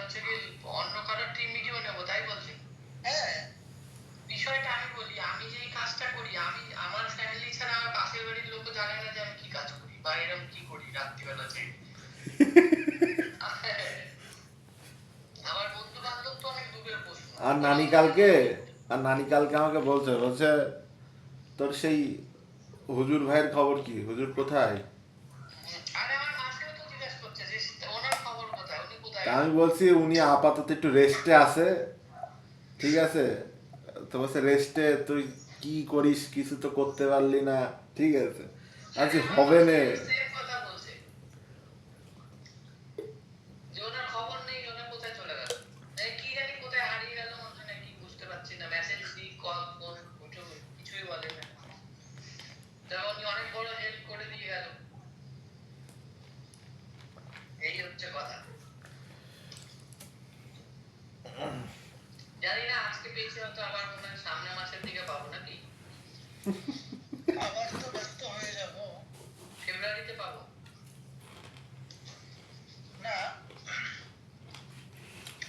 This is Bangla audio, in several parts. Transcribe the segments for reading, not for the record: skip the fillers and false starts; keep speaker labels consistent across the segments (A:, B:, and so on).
A: হচ্ছে কি অন্য কারোর টিম ভিডিও নেবো তাই বলছি।
B: হ্যাঁ
A: বিষয়টা আমি বলি, আমি যে কাজটা করি, আমি আমার ফ্যামিলি ছাড়া আমার পাশের বাড়ির লোক জানে না যে আমি কি কাজ করি বা এরকম কি করি রাত্রিবেলা থেকে। আমার বন্ধু বান্ধব তো অনেক দূরের প্রশ্ন।
C: আর নানি কালকে আমাকে বলছে তোর সেই হুজুর ভাইয়ের খবর কি, হুজুর কোথায়?
A: আরে আমার মাসেও তো জিজ্ঞেস করছে যে ওনার খবর কোথায়, উনি কোথায়
C: আমি
A: গেছেন।
C: বলছি উনি আপাতত একটু রেস্টে আছে, ঠিক আছে। তো বলছে রেস্টে তুই কি করিস, কিছু তো করতে পারলি না, ঠিক আছে। আচ্ছা হবে নে।
A: সেম কথা বলছে যে ওনার খবর নেই, ওনার কোথায় চলে গেল, কি জানি কোথায় হারিয়ে গেল, ওখানে কি বুঝতে পারছি না। মেসেজ দিই, কল ফোন কিছুই বলে না। তা উনি অনেক বড় হেল্প করে দিয়ে গেল, এই হচ্ছে কথা। জানি না আজকে পেয়েছি হয়তো, আবার মনে হয় সামনের মাসের দিকে পাবো নাকি।
B: আবার তো ব্যস্ত হয়ে যাব।
A: ফেব্রুয়ারিতে পাবো
B: না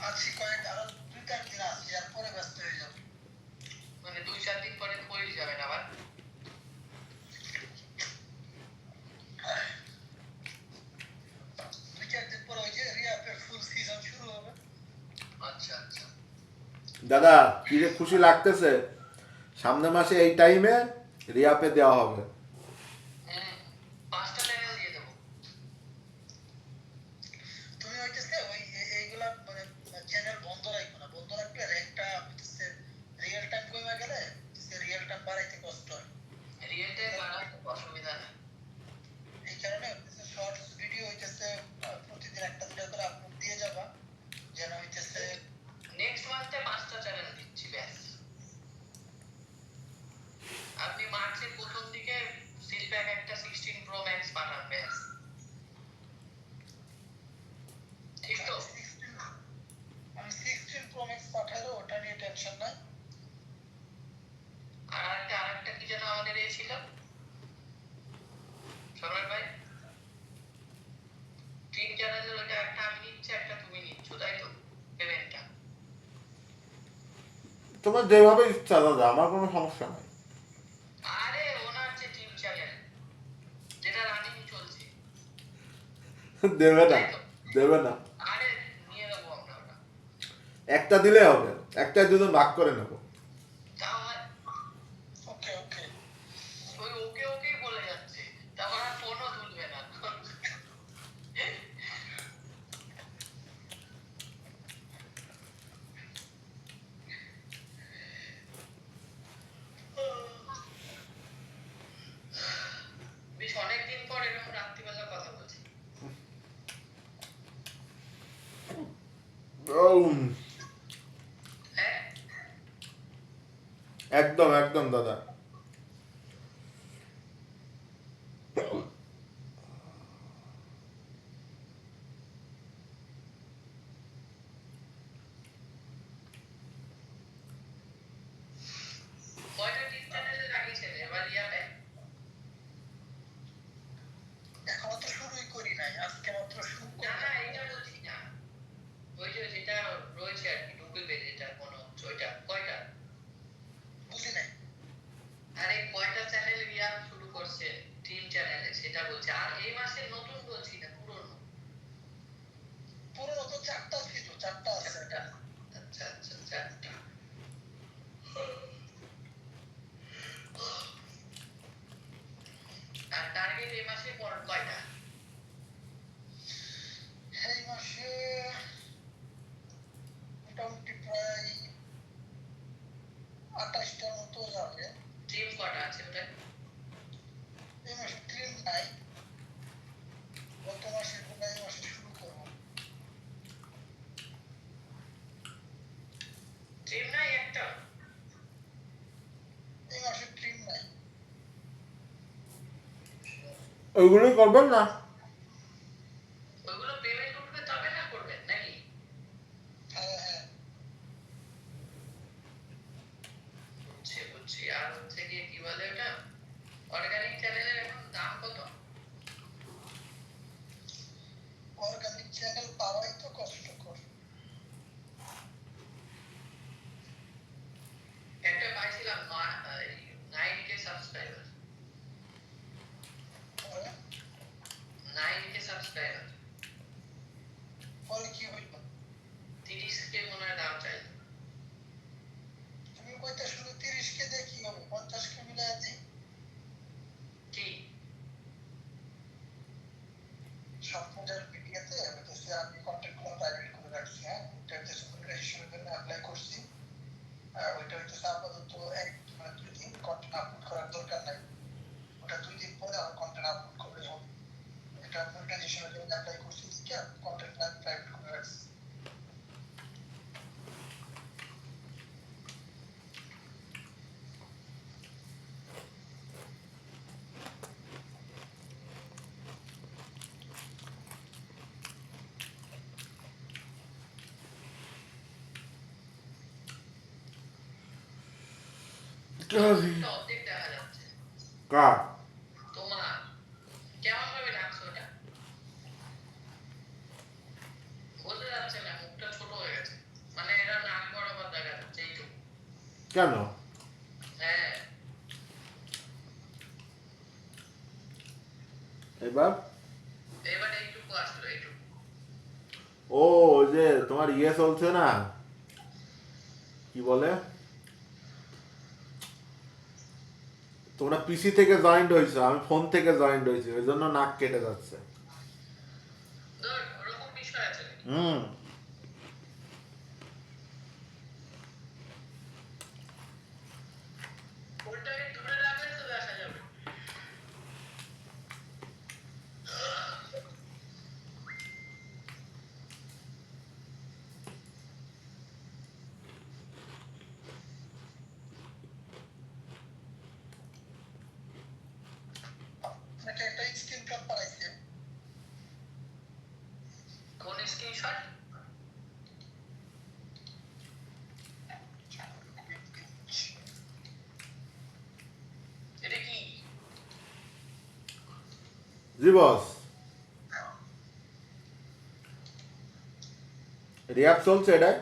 B: আছি কয়েক আরো 2-4 দিন আছি, এরপরে ব্যস্ত হয়ে যাব।
A: মানে 2-4 দিন পরে হয়ে যাবেন আবার।
B: 2-4 দিন পর ওই যে রিয়াপের ফুল সিজন শুরু হবে।
A: আচ্ছা আচ্ছা।
C: দাদা কি যে খুশি লাগতেছে, সামনের মাসে এই টাইমে রিয়াপে দেওয়া হবে।
A: 5টা চ্যানেল দিয়ে দেবো।
B: তুমি হইতেছে ওই এইগুলা মানে চ্যানেল বন্ধ রাখো না, বন্ধ রাখলে র্যাঙ্কটা হইতেছে রিয়েল টাইম কমে গেলে রিয়েল টাইম বাড়াইতে কষ্ট হয়।
A: রিয়েল টাইম বাড়াতে অসুবিধা নেই।
B: এই কারণে শর্টস ভিডিও হইতেছে প্রতিদিন একটা দুটো করে আপলোড দিয়ে যাবা, যেন হইতেছে
A: নেক্সট মান্থে 5টা চ্যানেল দিচ্ছি ব্যাস। আপনি মার্চের প্রথম দিকে সিলপ্যাক একটা 16 প্রো ম্যাক্স পাঠান ব্যাস, ঠিক তো?
B: আমি 16 প্রো ম্যাক্স পাঠাইলো, ওটা নিয়ে টেনশন নাই।
A: আরেকটা কি যেন আমাদের এ ছিল সম্রাট ভাই, 3 চ্যানেলের ওইটা একটা আমি নিচ্ছি, একটা তুমি নিচ্ছ, তাই তো পেমেন্টটা?
C: তোমার যেভাবে ইচ্ছা দাদা, আমার কোনো সমস্যা নাই।
A: আরে ওনার যে টিম চ্যানেল যেটা রানিং চলছে,
C: দেবে না,
A: তাই তো?
C: দেবে না।
A: আরে নিয়ে নেবো আমরা ওটা।
C: একটা দিলে হবে, একটা দুজন ভাগ করে নেবো।
A: তাও হয়।
B: ওকে ওকে
A: ওই ওকে ওকেই বলে যাচ্ছে, তারপর আর ফোনও তুলবে না। বেশ অনেকদিন পর এরকম রাত্রিবেলা কথা বলছি। হ্যাঁ
C: একদম একদম দাদা।
A: কয়টা টিম চ্যানেলে লাগিয়েছেন এবার ইয়াতে?
B: এখনো তো শুরুই করি নাই, আজকে মাত্র শুরু
A: না
B: করলাম।
A: না এটা বলছি না, ওই যে যেটা রয়েছে আর কি ঢুকবে, যেটা মনে হচ্ছে ওইটা কয়টা?
B: বুঝি নাই।
A: আরে কয়টা চ্যানেল রিয়া শুরু করছে টিম চ্যানেলে সেটা বলছে। আর এই মাসে নতুন বলছি না, পুরনো।
B: পুরো তো 4টা ছিল, 4টা আছে।
A: চারটা। আচ্ছা আচ্ছা 4টা। আর টার্গেট এই মাসে কয়টা?
B: এই মাসে মোটামুটি প্রায় 28টার মতো যাবে।
A: টিম কয়টা আছে ওটা?
B: এই মাসে ট্রেন নাই, গত মাসে এই মাসে শুরু করবো।
A: টিম নাই একটা?
B: এই মাসে ট্রেন নাই।
C: ওইগুলোই করবেন না?
A: ওইগুলো পেমেন্ট উঠবে তবে না করবেন নাকি?
B: হ্যাঁ হ্যাঁ
A: বুঝছি বুঝছি। আর হচ্ছে গিয়ে কি বলে ওটা, অর্গানিক চ্যানেলের এখন দাম কত?
B: অর্গানিক চ্যানেল পাওয়াই তো কষ্টকর।
A: টাকা গেছে।
B: পরে কি হইল?
A: 30K মনে হয় দাম চাই।
B: তুমি কইতে শুধু 30K দিয়ে কি হবে? 50K মিলাই দিই।
A: কি?
B: স্বপ্নদের ভিডিওতে বলতেছে আমি কন্টেন্ট গুলো প্রাইভেট করে রাখছি, হ্যাঁ? এটা হচ্ছে সুপারভাইজার হিসেবে জন্য অ্যাপ্লাই করছি। ওইটা হচ্ছে আপাতত মানে 2 দিন কন্টেন্ট আপলোড করার দরকার নাই। ওটা 2 দিন পরে আমার কন্টেন্ট আপলোড করলে হবে। এটা মনিটাইজেশন হিসেবে জন্য অ্যাপ্লাই করছি, ঠিক আছে? কন্টেন্ট প্রাইভেট করে রাখছি।
A: এটা অর্ধেক দেখা যাচ্ছে।
C: কার?
A: তোমার কেমন ভাবে রাখছো ওটা? বোঝা যাচ্ছে না, মুখটা ছোট হয়ে গেছে। মানে এটা নাক বরাবর দেখা যাচ্ছে এইটুকু।
C: কেন?
A: হ্যাঁ,
C: এবার
A: এবার এইটুকু আসলো, এইটুকু।
C: ও ওই যে তোমার ইয়ে চলছে না, কি বলে, তোমরা পিসি থেকে জয়েন্ট হয়েছো, আমি ফোন থেকে জয়েন্ট হয়েছি, ওই জন্য নাক কেটে যাচ্ছে।
A: ধর ওরকম বিষয় আছে নাকি?
C: হুম।
A: ওটাকে দূরে রাখলে তো দেখা যাবে।
B: আপনাকে একটা স্ক্রিনশট পাঠাইছে।
A: কোন স্ক্রিনশট? এটা কি?
C: জি বস, রিয়াপ চলছে এটাই।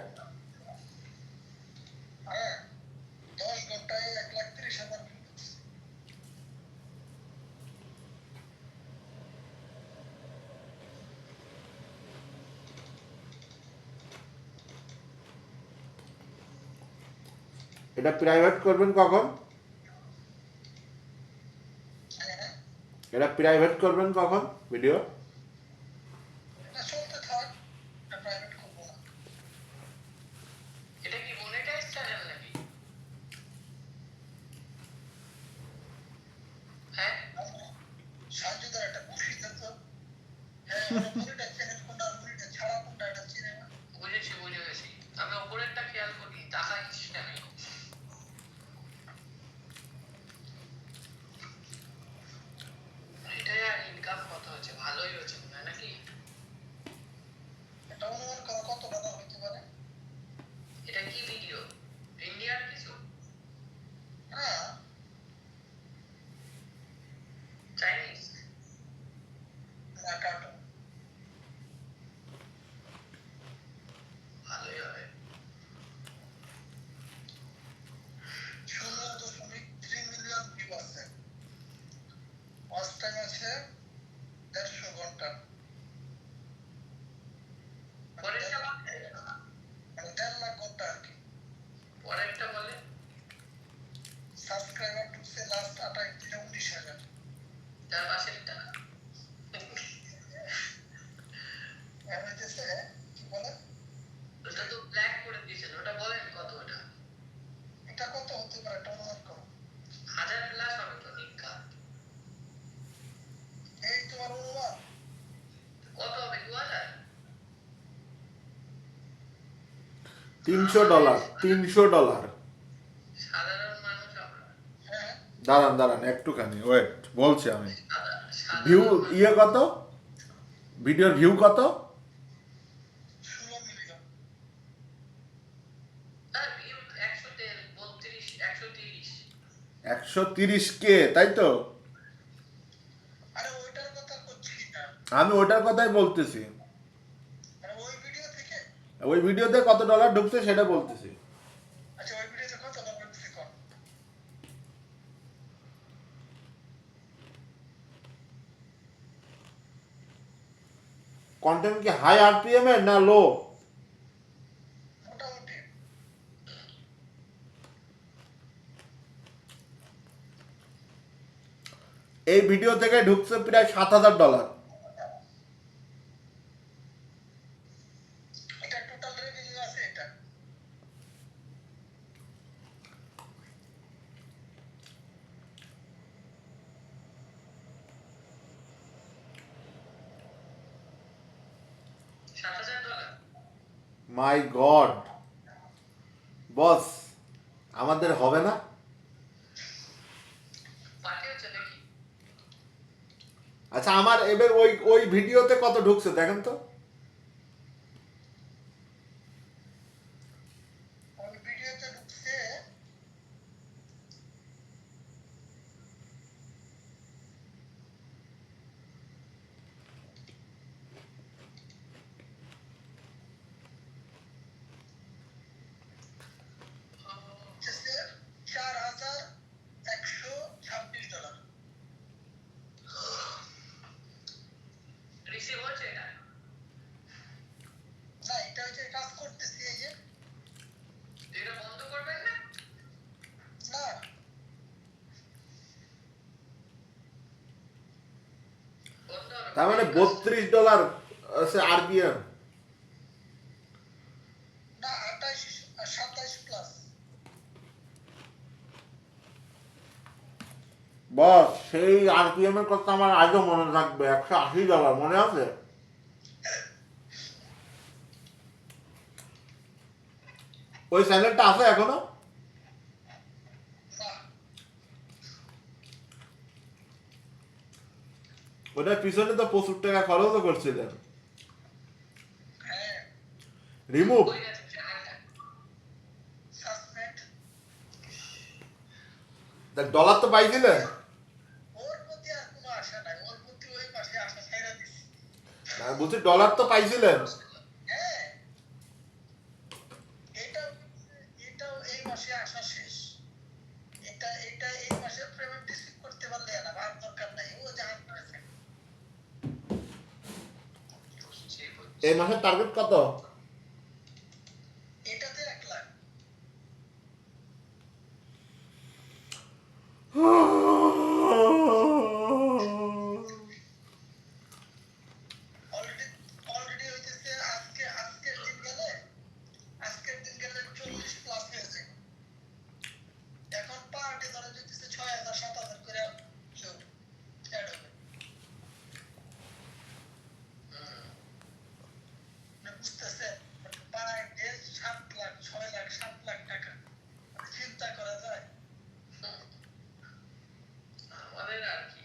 B: হ্যাঁ, 10 ঘন্টায় 1,30,000 ভিউজ।
C: এটা প্রাইভেট করবেন কখন?
B: হ্যাঁ,
C: এটা প্রাইভেট করবেন কখন ভিডিও?
B: এটা চলতে থাক, এটা প্রাইভেট করবো না।
A: এটা কি মনিটাইজ চ্যানেল নাকি? হ্যাঁ,
B: সাহায্যদার একটা বসিয়ে তো। হ্যাঁ, ওরা মনিটাইজ চ্যানেল কোনটা আর মনিটাইজ ছাড়া কোনটা এটা চিনে না।
A: বুঝেছি বুঝে গেছি। আমি ওপরেরটা খেয়াল করি, তাকাইস না আমি। এটাই আর ইনকাম কত হচ্ছে? ভালোই হচ্ছে মনে হয় নাকি?
B: এটা অনুমান করো কত টাকা হইতে পারে?
A: এটা কি ভিডিও? ইন্ডিয়ার কিছু?
B: হ্যাঁ,
A: চাইনিজ?
B: না কার্টুন।
A: ভালোই হবে।
B: 0.3 মিলিয়ন ভিউ আছে। ওয়াচ টাইম আছে 150 ঘন্টা।
A: পরেরটা বলে?
B: মানে 1.5 লাখ ঘন্টা আর কি।
A: পরেরটা বলে?
B: সাবস্ক্রাইবার ঢুকছে লাস্ট 28 দিনে 19,000।
A: তার পাশেরটা?
B: আর হইতেছে কি বলে,
A: ওটা তো ব্ল্যাক করে দিয়েছেন, ওটা বলেন কত ওটা?
B: এটা কত হতে পারে এটা অনুমান করো।
A: 1000 প্লাস হবে তো নিকা।
B: এই তোমার অনুমান।
A: কত হবে? 2000?
C: $300, $300।
A: সাধারণ মানুষ আমরা।
B: হ্যাঁ,
C: দাঁড়ান দাঁড়ান একটুখানি ওয়েট, বলছি আমি।
A: সাধারণ
C: ভিউ
A: মানুষ।
C: ইয়ে কত, ভিডিওর ভিউ কত?
B: 16 মিলিয়ন।
A: তার ভিউ 132, 130।
C: 130K, তাই তো?
B: আরে ওইটার কথা করছি না,
C: আমি ওটার কথাই বলতেছি,
B: মানে ওই ভিডিও থেকে।
C: ওই ভিডিওতে কত ডলার ঢুকছে সেটা বলতেছি।
B: আচ্ছা, ওই ভিডিওতে কত ডলার ঢুকছে কম?
C: কন্টেন্ট কি হাই আরপিএম এর না লো?
B: মোটামুটি
C: এই ভিডিও থেকে ঢুকছে প্রায় $7,000।
B: এটা টোটাল রেভিনিউ আছে এটা।
A: $7,000
C: মাই গড বস, আমাদের হবে না?
A: পার্টি হচ্ছে নাকি?
C: আচ্ছা আমার এবার ওই ওই ভিডিওতে কত ঢুকছে দেখেন তো।
B: ওই ভিডিওতে ঢুকছে $4,126।
A: রিসিভ হচ্ছে এটা?
B: না, এটা হচ্ছে কাজ করতেছি এই যে।
A: এটা বন্ধ করবেন না?
B: না,
A: বন্ধ হবে
C: তার মানে $32 আছে আরপিএম।
B: না, 27 প্লাস।
C: বস সেই আরপিএম এর কথা আমার আজও মনে থাকবে, $180 মনে আছে? ওই চ্যানেলটা আছে এখনো?
B: না,
C: ওটার পিছনে তো প্রচুর টাকা খরচও করছিলেন।
B: হ্যাঁ,
C: রিমুভ?
A: হয়ে গেছে চ্যানেলটা।
B: সাসপেন্ড।
C: ডলার তো পাইছিলেন?
B: ওর প্রতি আর কোনো আশা নাই, ওর প্রতি ওই মাসে আশা ছাইড়া দিছি।
C: না বলছি ডলার তো পাইছিলেন।
B: হ্যাঁ, এটাও এটাও এই মাসে আশা শেষ। এটা এটা এই মাসে পেমেন্ট রিসিভ করতে পারলে না, আর দরকার নাই, ও জাহান করেছে।
C: এই মাসের টার্গেট কত?
B: এটাতে 1 লাখ। অলরেডি অলরেডি হইতেছে আজকের দিন গেলে 40 প্লাস হয়েছে। এখন পার ডে ধরে যেতেছে 6,000 7,000 করে কেউ অ্যাড হবে। বুঝতেছে পার ডে 7 লাখ 6 লাখ 7 লাখ টাকা, চিন্তা করা যায়।
A: আমাদের আর কি?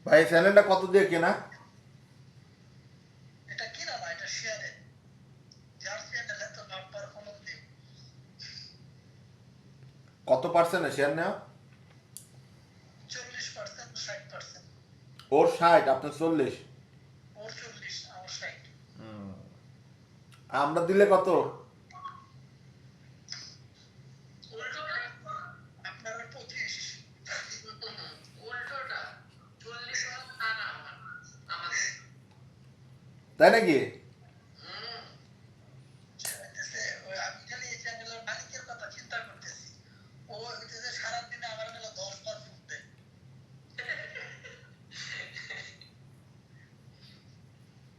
C: ভাই চ্যানেলটা কত দিয়ে কেনা?
B: এটা কিনা না, এটা শেয়ারে। যার চ্যানেলে তো নাম্বার ফলো দিই।
C: কত পার্সেন্ট শেয়ার নেওয়া?
B: 40% 60%।
C: ওর 60, আপনার 40।
B: ওর 40, আমার 60।
C: আমরা দিলে কত?
A: উল্টোটা?
B: আপনার 25।
A: উল্টোটা 40 তা না আমাদের।
C: তাই নাকি?
B: আমি খালি এই চ্যানেলের মালিকের কথা চিন্তা করতেছি। ও হইতেছে সারাদিনে আমার মেলা 10 বার ফোন দেয়।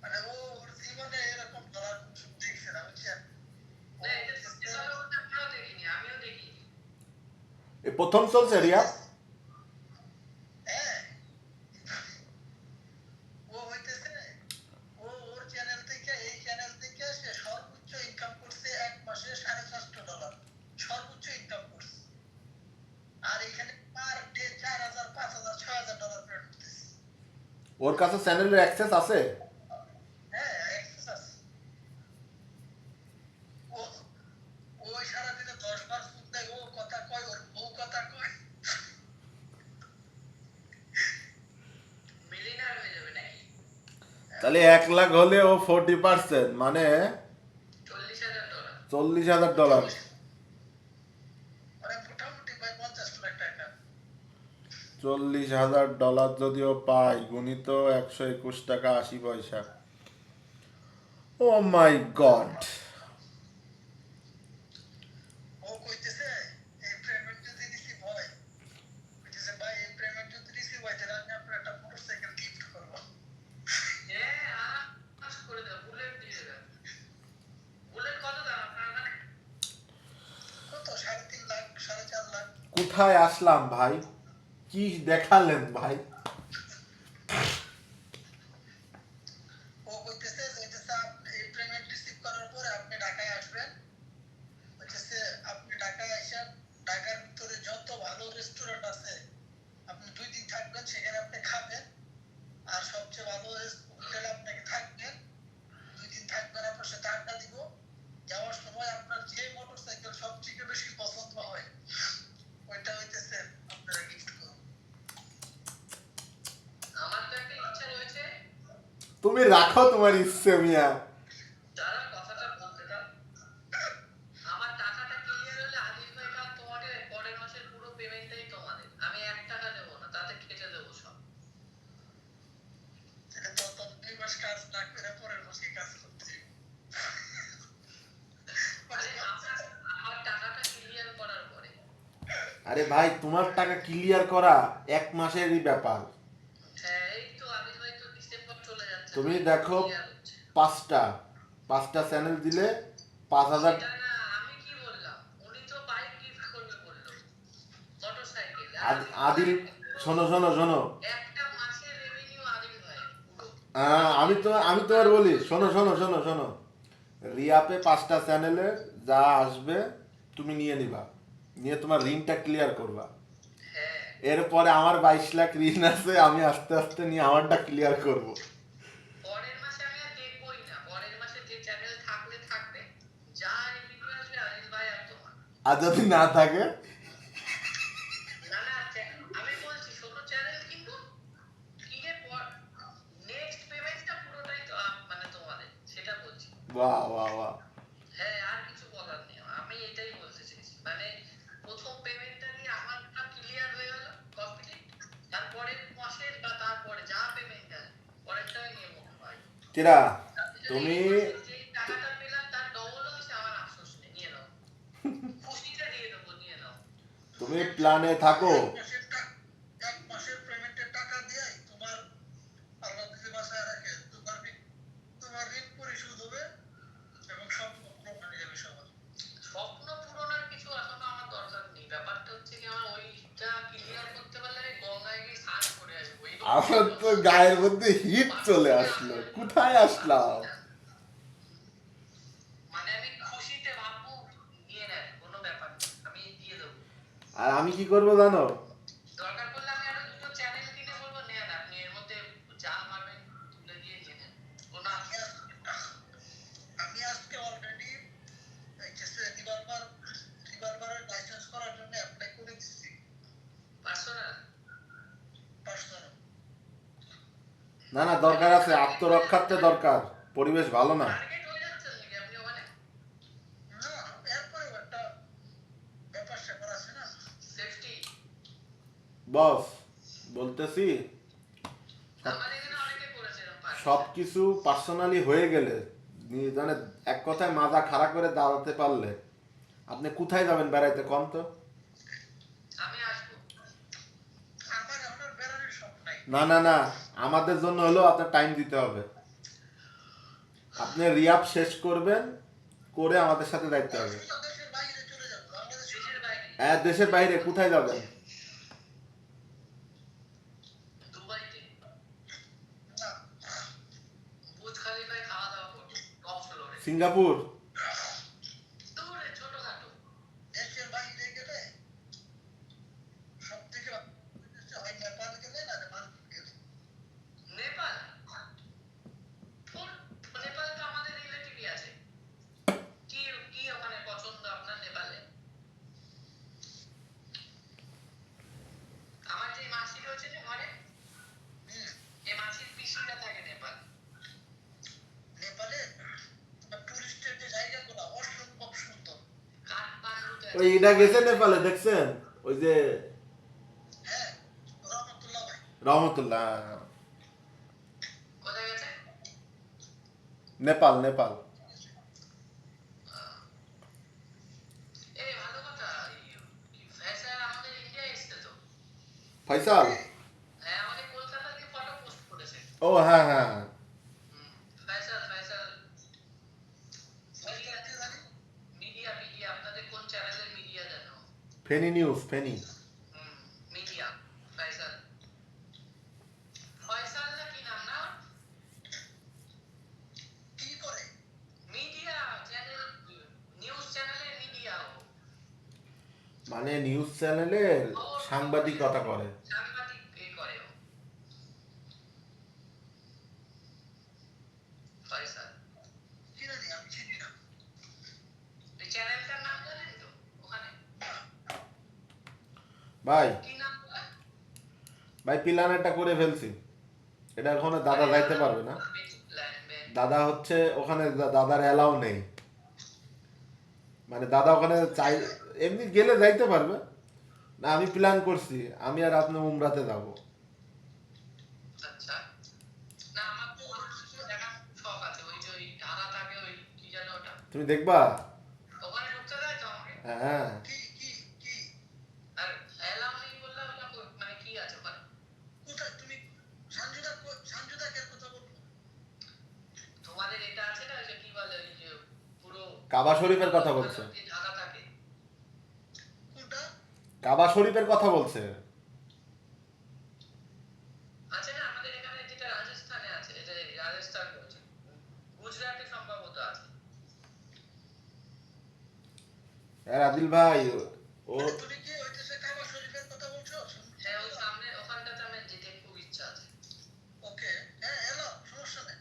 B: মানে ও ওর জীবনে এরকম ধরার সুযোগ দেখছে না, বুঝছেন? ও
A: না, এটা সত্যি কথা বলতে আমিও দেখিনি, আমিও দেখিনি।
C: এই প্রথম চলছে রিয়া?
B: হ্যাঁ, ও হইতেছে ওর চ্যানেল থেকে এই চ্যানেল থেকে সে সর্বোচ্চ ইনকাম করছে এক মাসে $450। সর্বোচ্চ ইনকাম করছে। আর এখানে পার ডে 4,000 5,000 $6,000 পেড করতেছে।
C: ওর কাছে চ্যানেলের অ্যাক্সেস আছে?
B: হ্যাঁ, অ্যাক্সেস আছে। ও ওই সারাদিনে 10 বার ফোন দেয়, ও কথা কয়, ওর বউ কথা কয়।
A: মিলিয়নার হয়ে যাবে নাকি?
C: তাহলে 1 লাখ হলে ও 40%, মানে
A: $40,000।
C: $40,000।
B: মানে মোটামুটি ভাই 50 লাখ টাকা।
C: $40,000 যদিও পাই, গুণিত 121 টাকা 80 পয়সা। ও মাই গড।
B: ও কইতেছে এই পেমেন্ট যদি রিসিভ হয়, কইতেছে ভাই এই পেমেন্ট যদি রিসিভ হয় তাহলে আমি আপনার একটা মোটরসাইকেল গিফট করবো।
A: হ্যাঁ আজ করে দাও, বুলেট দিয়ে দেবেন। বুলেট কত দাম আপনার ওখানে?
B: কত 3.5 লাখ 4.5 লাখ।
C: কোথায় আসলাম ভাই, কি দেখালেন ভাই?
B: ও কইতেছে যে এটা স্যার এই পেমেন্ট রিসিভ করার পরে আপনি ঢাকায় আসবেন, কইতেছে আপনি ঢাকায় আসেন, ঢাকার ভিতরে যত ভালো রেস্টুরেন্ট আছে আপনি 2 দিন থাকবেন, সেখানে আপনি খাবেন, আর সবচেয়ে ভালো হোটেলে আপনাকে থাকবেন, 2 দিন থাকবেন, আপনার সাথে আড্ডা দিব, যাওয়ার সময় আপনার যে মোটরসাইকেল সবচেয়ে বেশি পছন্দ হয় ওইটা হইতেছে আপনারা গিফট করুন।
A: আমার তো একটা ইচ্ছা রয়েছে,
C: তুমি রাখো তোমার ইচ্ছে মিয়া।
A: যারা কথাটা বলতে দাও। আমার টাকাটা ক্লিয়ার হলে আদিল ভাই কাল তোমাদের পরের মাসের পুরো পেমেন্টটাই তোমাদের। আমি 1 টাকা দেবো না, তাতে কেটে দেবো সব।
B: এটা তো 2 মাস কাজ না করে পরের মাসে কাজ করতে হবে।
A: আরে আমার টাকাটা ক্লিয়ার করার পরে।
C: আরে ভাই, তোমার টাকা ক্লিয়ার করা 1 মাসেরই ব্যাপার।
A: হ্যাঁ এই তো আদিল ভাই তো ডিসেম্বর চলে যাচ্ছে,
C: তুমি দেখো
A: clear হচ্ছে।
C: 5টা চ্যানেল দিলে 5,000।
A: সেটা না, আমি কি বললাম, উনি তো বাইক গিফট করবে বললো, মোটরসাইকেল।
C: আদিল, শোনো শোনো শোনো,
A: একটা মাসের রেভিনিউ আদিল ভাই পুরো।
C: আমি তোমার বলি, শোনো শোনো শোনো শোনো, রিয়াপে 5টা চ্যানেলে যা আসবে তুমি নিয়ে নিবা, নিয়ে তোমার ঋণটা ক্লিয়ার করবা।
A: হ্যাঁ
C: এরপরে আমার 22 লাখ ঋণ আছে, আমি আস্তে আস্তে নিয়ে আমারটা ক্লিয়ার করব।
A: পরের মাসে আমি আর দেখবোই না, পরের মাসে যে চ্যানেল থাকলে থাকবে, যা রেভিনিউ আসবে আদিল ভাই আর তোমার।
C: আর যদি না থাকে,
A: না না আমি বলছি ছোট চ্যানেল কিন্তু কিনে পর নেক্সট পেমেন্টটা পুরোটাই তো মানে তোমাদের, সেটা বলছি।
C: বাহ বাহ বাহ।
A: হ্যাঁ আর কিছু বলার নেই, আমি এটাই বলতে চেয়েছি, মানে প্রথম পেমেন্টটা নিয়ে আমারটা ক্লিয়ার হয়ে গেল কমপ্লিট, তারপরে মাসের বা তারপরে যা পেমেন্ট আছে পরেরটাই নিয়ে মনে হয়।
C: কিরা,
A: যদি
C: তুমি
A: এই মাসে যে টাকাটা পেলাম তার ডবল হয়েছে, আমার আফসোস নেই, নিয়ে নাও, খুশিটা দিয়ে দেবো, নিয়ে নাও।
C: তুমি প্ল্যানে থাকো।
B: এক মাসের পেমেন্টের টাকা দিয়ে তোমার আল্লাহ যদি বাঁচায় রাখে তোমার ঋণ পরিশোধ হবে এবং স্বপ্ন পূরণ হয়ে যাবে সবার।
A: স্বপ্ন পূরণের কিছু এখনো আমার দরকার নেই, ব্যাপারটা হচ্ছে কি আমার ওইটা ক্লিয়ার করতে পারলে আমি গঙ্গায় গিয়ে স্নান করে আসবো।
C: আমার তো গায়ের মধ্যে হিট চলে আসলো, কোথায় আসলাম?
A: মানে আমি খুশিতে ভাববো নিয়ে নেন, কোনো ব্যাপার নেই, আমি দিয়ে দেবো।
C: আর আমি কি করব জানো?
A: দরকার পড়লে আমি আরো 2টো চ্যানেল কিনে বলবো নেন, আপনি এর মধ্যে যা পারবেন তুলে দিয়ে নিয়ে নেন, কোনো
B: আমি আজকে অলরেডি রিভলভারের লাইসেন্স করার জন্য অ্যাপ্লাই করে দিচ্ছি।
A: পার্সোনাল।
C: না না, দরকার আছে, আত্মরক্ষার্থে দরকার, পরিবেশ ভালো না।
A: টার্গেট হয়ে যাচ্ছেন নাকি আপনি ওখানে?
B: না এরপরে একটা ব্যাপার স্যাপার আছে না,
A: সেফটি।
C: বস বলতেছি,
A: আমার এখানে অনেকে করেছে এরকম
C: সব কিছু পার্সোনালি হয়ে গেলে, মানে এক কথায় মাজা খাড়া করে দাঁড়াতে পারলে আপনি কোথায় যাবেন বেড়াইতে, কম তো?
A: আমি আসবো।
B: আমার এখন আর বেরোনোর শখ নাই।
C: না না না, আমাদের জন্য হলেও আপনার টাইম দিতে হবে। আপনি রিয়াপ শেষ করবেন, করে আমাদের সাথে যাইতে হবে।
B: দেশের বাইরে চলে যাবো, বাংলাদেশের
A: দেশের বাইরে।
C: হ্যাঁ, দেশের বাইরে কোথায় যাবেন?
A: দুবাইতে
B: না,
A: বুর্জ খলিফায় খাওয়া দাওয়া করবো টপ ফ্লোরে।
C: সিঙ্গাপুর?
A: দূরে ছোটখাটো।
B: দেশের বাইরে গেলে সব থেকে হয় নেপাল গেলে না মালদ্বীপ গেলে।
A: নেপাল? নেপাল তো আমাদের রিলেটিভই আছে। কি কি ওখানে পছন্দ আপনার নেপালে? আমার যে মাসি রয়েছে যে ঘরে, এই মাসির পিসিরা থাকে নেপাল।
B: নেপালে টুরিস্টের যে জায়গাগুলো অসম্ভব সুন্দর।
A: কাঠমান্ডুতে
C: ওই এটা গেছে নেপালে, দেখছেন ওই যে
B: হ্যাঁ, ওরা
C: রহমতুল্লাহ।
A: কোথায় গেছে?
C: নেপাল নেপাল।
A: এই ভালো কথা। ফ্যাশন আমাদের ইন্ডিয়া এসছে তো।
C: ফয়সাল।
A: হ্যাঁ, আমাদের কলকাতা দিয়ে ফটো পোস্ট করেছে।
C: ও হ্যাঁ হ্যাঁ হ্যাঁ।
A: Faisal Faisal media media media আপনাদের কোন চ্যানেলের মিডিয়া জানো?
C: ফেনী নিউজ ফেনী।
A: মিডিয়া ফয়সাল ফয়সাল না কি নাম না?
B: কি করে?
A: মিডিয়া চ্যানেল, নিউজ চ্যানেলের মিডিয়া।
C: মানে নিউজ চ্যানেলের সাংবাদিকতা করে।
A: সাংবাদিক করে ও। ফয়সাল
B: কি জানি, আমি চিনি না।
A: এই চ্যানেলটার নাম জানেন তো? ওখানে
C: ভাই
A: কি নাম বলে?
C: ভাই প্ল্যানেরটা করে ফেলছি। এটা ওখানে দাদা যাইতে পারবে না। দাদা হচ্ছে ওখানে দাদার অ্যালাউ নেই। মানে দাদা ওখানে চাই, এমনি গেলে যাইতে পারবে না। আমি প্ল্যান করছি আমি আর আপনি উমরাতে যাব।
A: আচ্ছা, না আমার তো দেখার শখ আছে। ওই যে ওই ঢাকা থাকে, ওই কি যেন ওটা,
C: তুমি দেখবা?
A: ওখানে ঢুকতে দেয় তো আমাকে?
C: হ্যাঁ।
B: কি কি কি?
A: আর অ্যালাউ নেই বললে ওটা মানে কি আছে ওখানে?
B: কোথায় তুমি? সানজুদাকে কথা বলবো?
A: তোমাদের এটা আছে না, ওই যে কি বলে, ওই যে পুরো
C: কাবা শরীফের কথা বলছে।
A: ঢাকা থাকে।
B: কোনটা?
C: কাবা শরীফের কথা বলছে।
A: আছে না আমাদের এখানে, যেটা রাজস্থানে আছে, এটা রাজস্থান বলছে, গুজরাটে সম্ভবত আছে।
C: আর আদিল ভাই ও
B: মানে তুমি কি ওই দেশে কাবা শরীফের কথা বলছো?
A: হ্যাঁ, ওই সামনে ওখানটাতে আমার যেতে খুব ইচ্ছা আছে।
B: ওকে, হ্যাঁ এলো, সমস্যা নেই।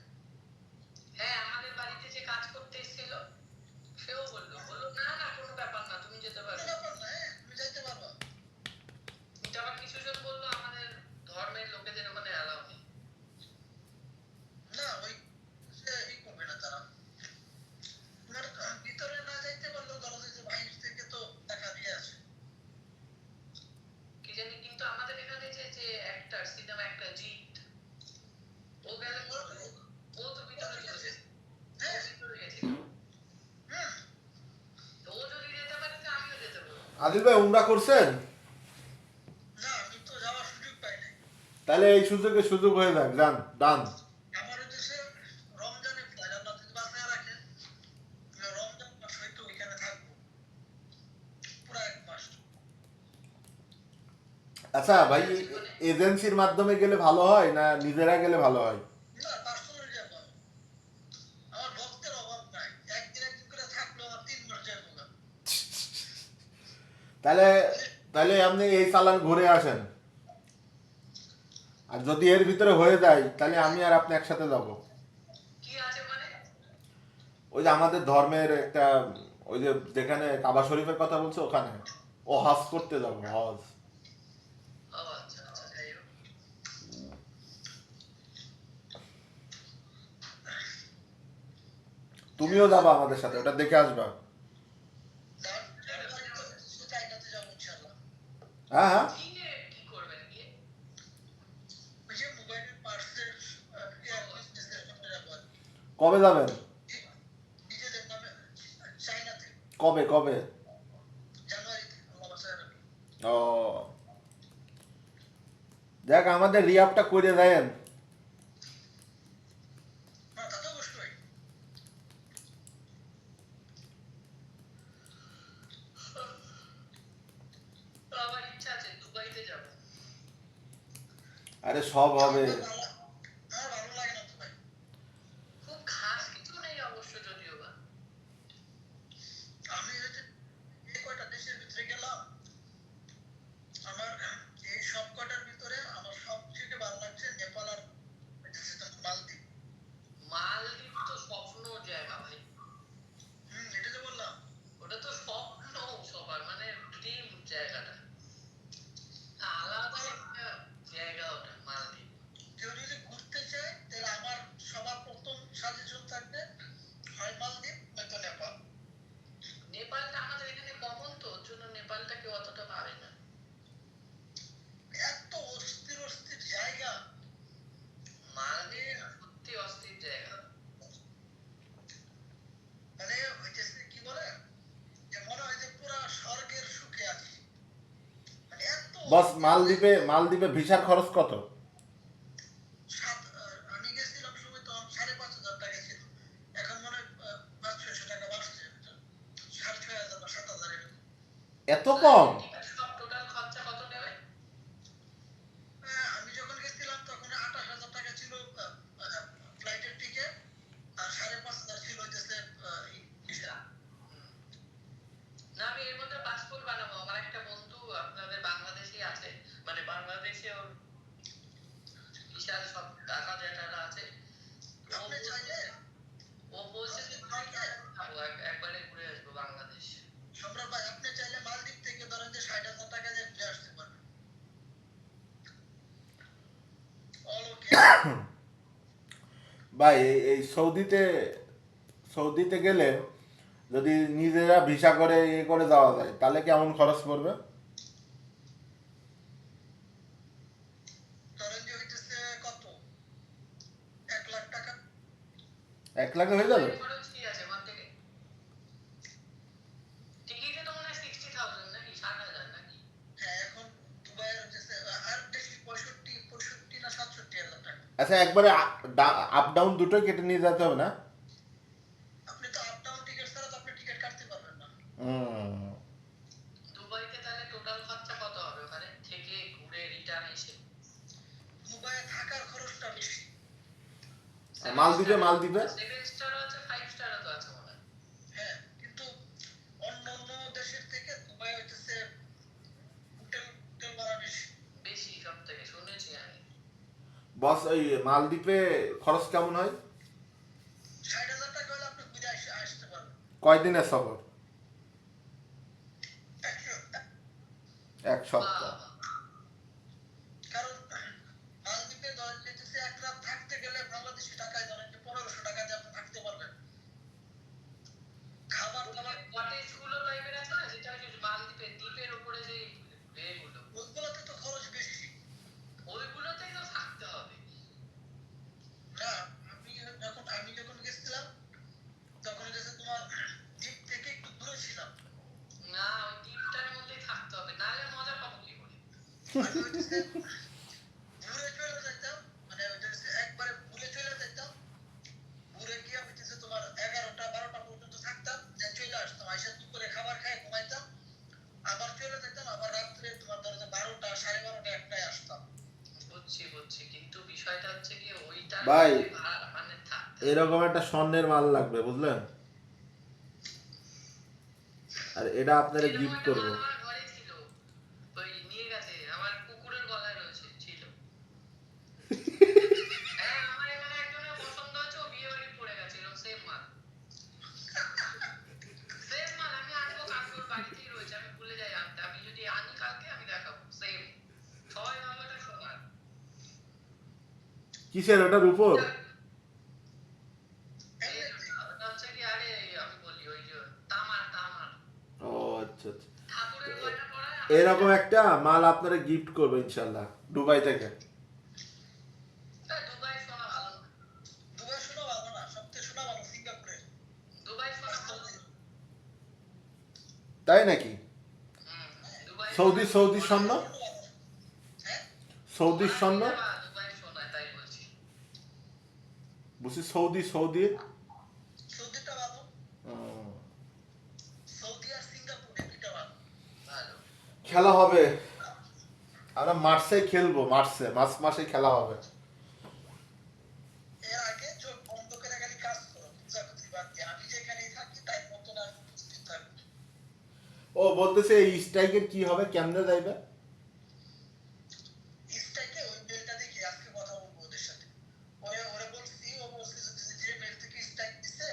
A: হ্যাঁ, আমাদের বাড়িতে যে কাজ করতে এসেছিল সেও বললো না না কোনো ব্যাপার না, তুমি যেতে
B: কোনো
A: পারবে।
B: ব্যাপার না, হ্যাঁ তুমি যাইতে পারবা।
A: কিন্তু আবার কিছু জন বললো আমাদের ধর্মের লোকেদের ওখানে অ্যালাউ নেই।
B: না ওই সে ই করবে না তারা। তোমার ভিতরে না যাইতে পারলেও ধরো যে বাইরে থেকে তো টাকা দিয়ে আছে।
A: কি জানি, কিন্তু আমাদের এখানে যে যে অ্যাক্টর, সিনেমা অ্যাক্টর জিৎ, ও গেলে ও তো ভিতরে চলে গেছে।
B: হ্যাঁ
A: ভিতরে গেছিল। তো ও যদি যেতে পারে তো আমিও যেতে পারবো।
C: আদিল ভাই উমরা করছেন?
B: না আমি তো যাওয়ার সুযোগ পাই নাই।
C: তাহলে এই সুযোগ হয়ে যাক, যান ডান।
B: আমার দেশে রমজানে ফ্লাইট, আল্লাহ যদি বাঁচায় রাখে রমজান মাস হয়তো ওইখানে থাকবো পুরো 1 মাস।
C: আচ্ছা ভাই, এজেন্সির মাধ্যমে গেলে ভালো হয় না নিজেরা গেলে ভালো হয়?
B: না পার্সোনালি যাবো আমি। আমার ভক্তের অভাব নাই, একদিন করে থাকলেও আমার 3 মাস যাবো না।
C: তাহলে তাহলে আপনি এই চালান ঘুরে আসেন। আর যদি এর ভিতরে হয়ে যায় তাহলে আমি আর আপনি একসাথে যাব।
A: কি আছে মানে?
C: ওই যে আমাদের ধর্মের একটা, ওই যে যেখানে কাবা শরীফের কথা বলছে ওখানে ও হজ করতে যাব, হজ।
A: ও আচ্ছা আচ্ছা, যাই হোক।
C: তুমিও যাবা আমাদের সাথে, ওটা দেখে আসবা।
B: চাইনাতে যাবো ইনশাআল্লাহ।
C: হ্যাঁ হ্যাঁ।
A: চীনে কি করবেন গিয়ে?
B: ওই যে মোবাইলের পার্টসের কেয়ার বিজনেসের জন্য যাবো।
C: কবে যাবেন?
B: নিজেদের নামে চাইনাতে
C: কবে কবে?
B: জানুয়ারিতে, আল্লাহ বাঁচায় রাখবে।
C: ও দেখ, আমাদের রিয়াবটা করে দেন।
B: না তা তো অবশ্যই।
A: আমার ইচ্ছা আছে দুবাইতে যাব।
C: আরে সব হবে।
B: আমার ভালো লাগে না তো ভাই।
A: খুব খাস কিছু নেই অবশ্য, যদিও বা।
B: আমি ওই যে এই কয়টা দেশের ভিতরে গেলাম, আমার এই সব কয়টার ভিতরে আমার সবথেকে ভালো লাগছে নেপাল আর মালদ্বীপ।
A: মালদ্বীপ তো স্বপ্ন জায়গা ভাই।
B: এটা যে বললাম
A: ওটা তো স্বপ্ন সবার, মানে ড্রিম জায়গাটা, আলাদা একটা জায়গা ওটা মালদ্বীপ।
B: কেউ
C: বস মালদ্বীপে ভিসার খরচ কত?
B: আমি গেছিলাম সময় তখন 5,500 টাকা ছিল, এখন মনে হয় 500 টাকা বাড়ছে, 6,500 বা 7,000 এরকম।
C: এত কম?
A: সব টোটাল খরচা কত নেবে?
B: আমি যখন গেছিলাম তখন 28,000 টাকা ছিল ফ্লাইটের টিকিট, আর 5,500 ছিল হইতেছে ভিসা।
A: না আমি এর মধ্যে পাসপোর্ট বানাবো, আমার একটা বন্ধু আপনাদের বাংলাদেশি আছে, মানে বাংলাদেশে ওর বিশাল সব টাকা যেটা আছে।
B: আপনি চাইলে
A: ও বলছে যে যাবো, একবারে ঘুরে আসবো বাংলাদেশ।
B: সম্রাট ভাই, আপনি চাইলে মালদ্বীপ থেকে ধরেন যে 60,000 টাকা দিয়ে ঘুরে আসতে পারবেন, অল ওকে।
C: ভাই এই সৌদিতে গেলে যদি নিজেরা ভিসা করে করে যাওয়া যায় তাহলে কেমন খরচ পড়বে?
B: ধরেন যে হইতেছে কত, 1,00,000 টাকা।
C: 1 লাখে হয়ে যাবে?
A: খরচ কি আছে ওখান থেকে? টিকিটে তো মনে হয় 60,000 নাকি 60,000 নাকি?
B: হ্যাঁ, এখন দুবাইয়ের হইতেছে আর বেশি 65 না 67,000 টাকা।
C: আচ্ছা, একবারে আপ ডাউন দুটোই কেটে নিয়ে যেতে হবে না?
B: আপনি তো আপ ডাউন টিকিট ছাড়া তো আপনি টিকিট কাটতে পারবেন না।
C: হুম।
A: দুবাইতে তাহলে টোটাল খরচা কত হবে ওখানে থেকে ঘুরে রিটার্ন এসে?
B: দুবাইয়ে থাকার খরচটা বেশি।
C: আর মালদ্বীপে
A: 7 স্টারও আছে 5 স্টারও তো আছে মনে হয়।
B: হ্যাঁ, কিন্তু অন্য অন্য দেশের থেকে দুবাই হইতেছে হোটেল হোটেল ভাড়া বেশি।
A: বেশি সব থেকে শুনেছি আমি।
C: বস ওই মালদ্বীপে খরচ কেমন হয়?
B: 60,000 টাকা হলে আপনি ঘুরে আসতে পারবেন।
C: কয়দিনের সফর? 1 সপ্তাহ।
A: বাহ,
B: কারণ মালদ্বীপে ধরেন যেতেছে এক রাত থাকতে গেলে বাংলাদেশি টাকায় ধরেন যে 1,500 টাকা দিয়ে আপনি থাকতে পারবেন। খাবার দাবার
A: কটেজ গুলো টাইপের আছে না, যেটা হচ্ছে মালদ্বীপে দ্বীপের উপরে যে এগুলো,
B: ওইগুলোতে তো খরচ বেশি।
A: ওইগুলোতেই তো থাকতে হবে।
B: না, আমি যখন গেছিলাম তখন হচ্ছে তোমার দ্বীপ থেকে একটু দূরে ছিলাম।
A: না ওই দ্বীপটার মধ্যেই থাকতে হবে, নাহলে মজা পাবো কি করে?
B: আমি হইতেছে ঘুরে চলে যেতাম, মানে হইতেছে একবারে ঘুরে চলে যেতাম, ঘুরে গিয়ে হইতেছে তোমার 11টা 12টা পর্যন্ত থাকতাম, যে চলে আসতাম, আইসা দুপুরে খাবার খাই ঘুমাইতাম, আবার চলে যেতাম, আবার রাত্রে তোমার ধরো যে 12টা 12:30 একটায় আসতাম।
A: বুঝছি, কিন্তু বিষয়টা হচ্ছে কি ওইটা
C: ভাই,
A: মানে থাকতে
C: এরকম একটা স্বর্ণের মাল লাগবে, বুঝলেন? আর এটা আপনারা
A: এরকম
C: গিফট
A: একটা
C: করব।
A: মাল আমার ঘরে ছিল, ওই নিয়ে গেছে, আমার কুকুরের গলায় রয়েছে ছিল। হ্যাঁ আমার এখানে একজনের পছন্দ হচ্ছে, ও বিয়ে বাড়ি পড়ে গেছে, এরকম সেম মাল। আমি আনবো, কাকুর বাড়িতেই রয়েছে, আমি ভুলে যাই আনতে, আমি যদি আনি কালকে আমি দেখাবো। সেম সবাই ভালো, এটা সোনার।
C: কিসের ওটার উপর?
A: ওটা হচ্ছে কি, আরে আমি বলি ওই যে তামার।
C: ও আচ্ছা আচ্ছা।
A: ঠাকুরের গয়না পরায়
C: এরকম একটা মাল আপনারা গিফট করবো ইনশাল্লাহ দুবাই থেকে।
A: দুবাই সোনা ভালো না।
B: দুবাই শোনা ভালো না, সবচেয়ে শোনা ভালো সিঙ্গাপুরে।
A: দুবাই সোনা ভালো না।
C: তাই নাকি?
A: দুবাই
C: সৌদি স্বর্ণ?
B: হ্যাঁ,
C: সৌদির স্বর্ণ?
A: দুবাই সোনা, তাই বলছি।
C: বুঝছি সৌদি।
B: সৌদিটা ভালো,
C: ও,
B: সৌদি আর সিঙ্গাপুর এই দুইটা ভালো।
A: ভালো।
C: খেলা হবে, আমরা মার্চে খেলবো, মার্চ মাসে খেলা হবে।
B: এর আগে চোখ বন্ধ করে খালি কাজ করো, খুঁজাখুঁজি বাদ দিয়ে। আমি যেখানেই থাকি টাইম মতো না উপস্থিত থাকবো।
C: ও বলতেছে এই স্ট্রাইকের কি হবে, কেমনে যাইবে?
B: স্ট্রাইকে ওই মেলটা দেখি, আজকে কথা বলবো ওদের সাথে। ওরে বলছি, ও বলছে যে মেল থেকে স্ট্রাইক দিছে,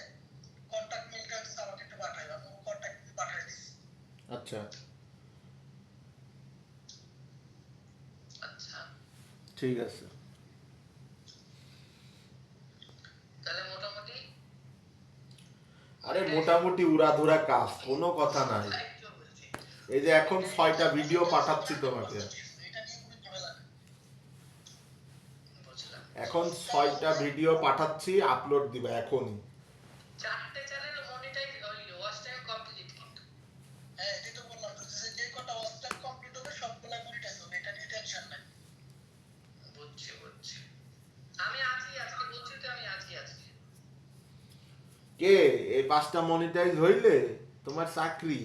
B: কন্টাক্ট মেলটা হচ্ছে আমাকে একটু পাঠাইবা। আমি কন্টাক্ট মেল পাঠাই দিছি।
C: আচ্ছা
A: আচ্ছা
C: ঠিক আছে।
A: তাহলে মোটামুটি
C: আরে মোটামুটি উড়াধুরা কাজ, কোনো কথা নাই।
A: তাই তো বলছি।
C: এই যে এখন 6টা ভিডিও পাঠাচ্ছি তোমাকে,
B: এটা নিয়ে কোনো ঝামেলা নেই।
A: বুঝলাম।
C: এখন 6টা ভিডিও পাঠাচ্ছি, আপলোড দিবা এখনই।
A: 4টে চ্যানেল মনিটাইজ, ওই ওয়াচ টাইম কমপ্লিট কিন্তু।
B: হ্যাঁ, এটাই তো বললাম, যে কটা ওয়াচ টাইম কমপ্লিট হবে সবগুলা মনিটাইজ হবে।
C: কে এই 5টা মনিটাইজ হইলে তোমার চাকরি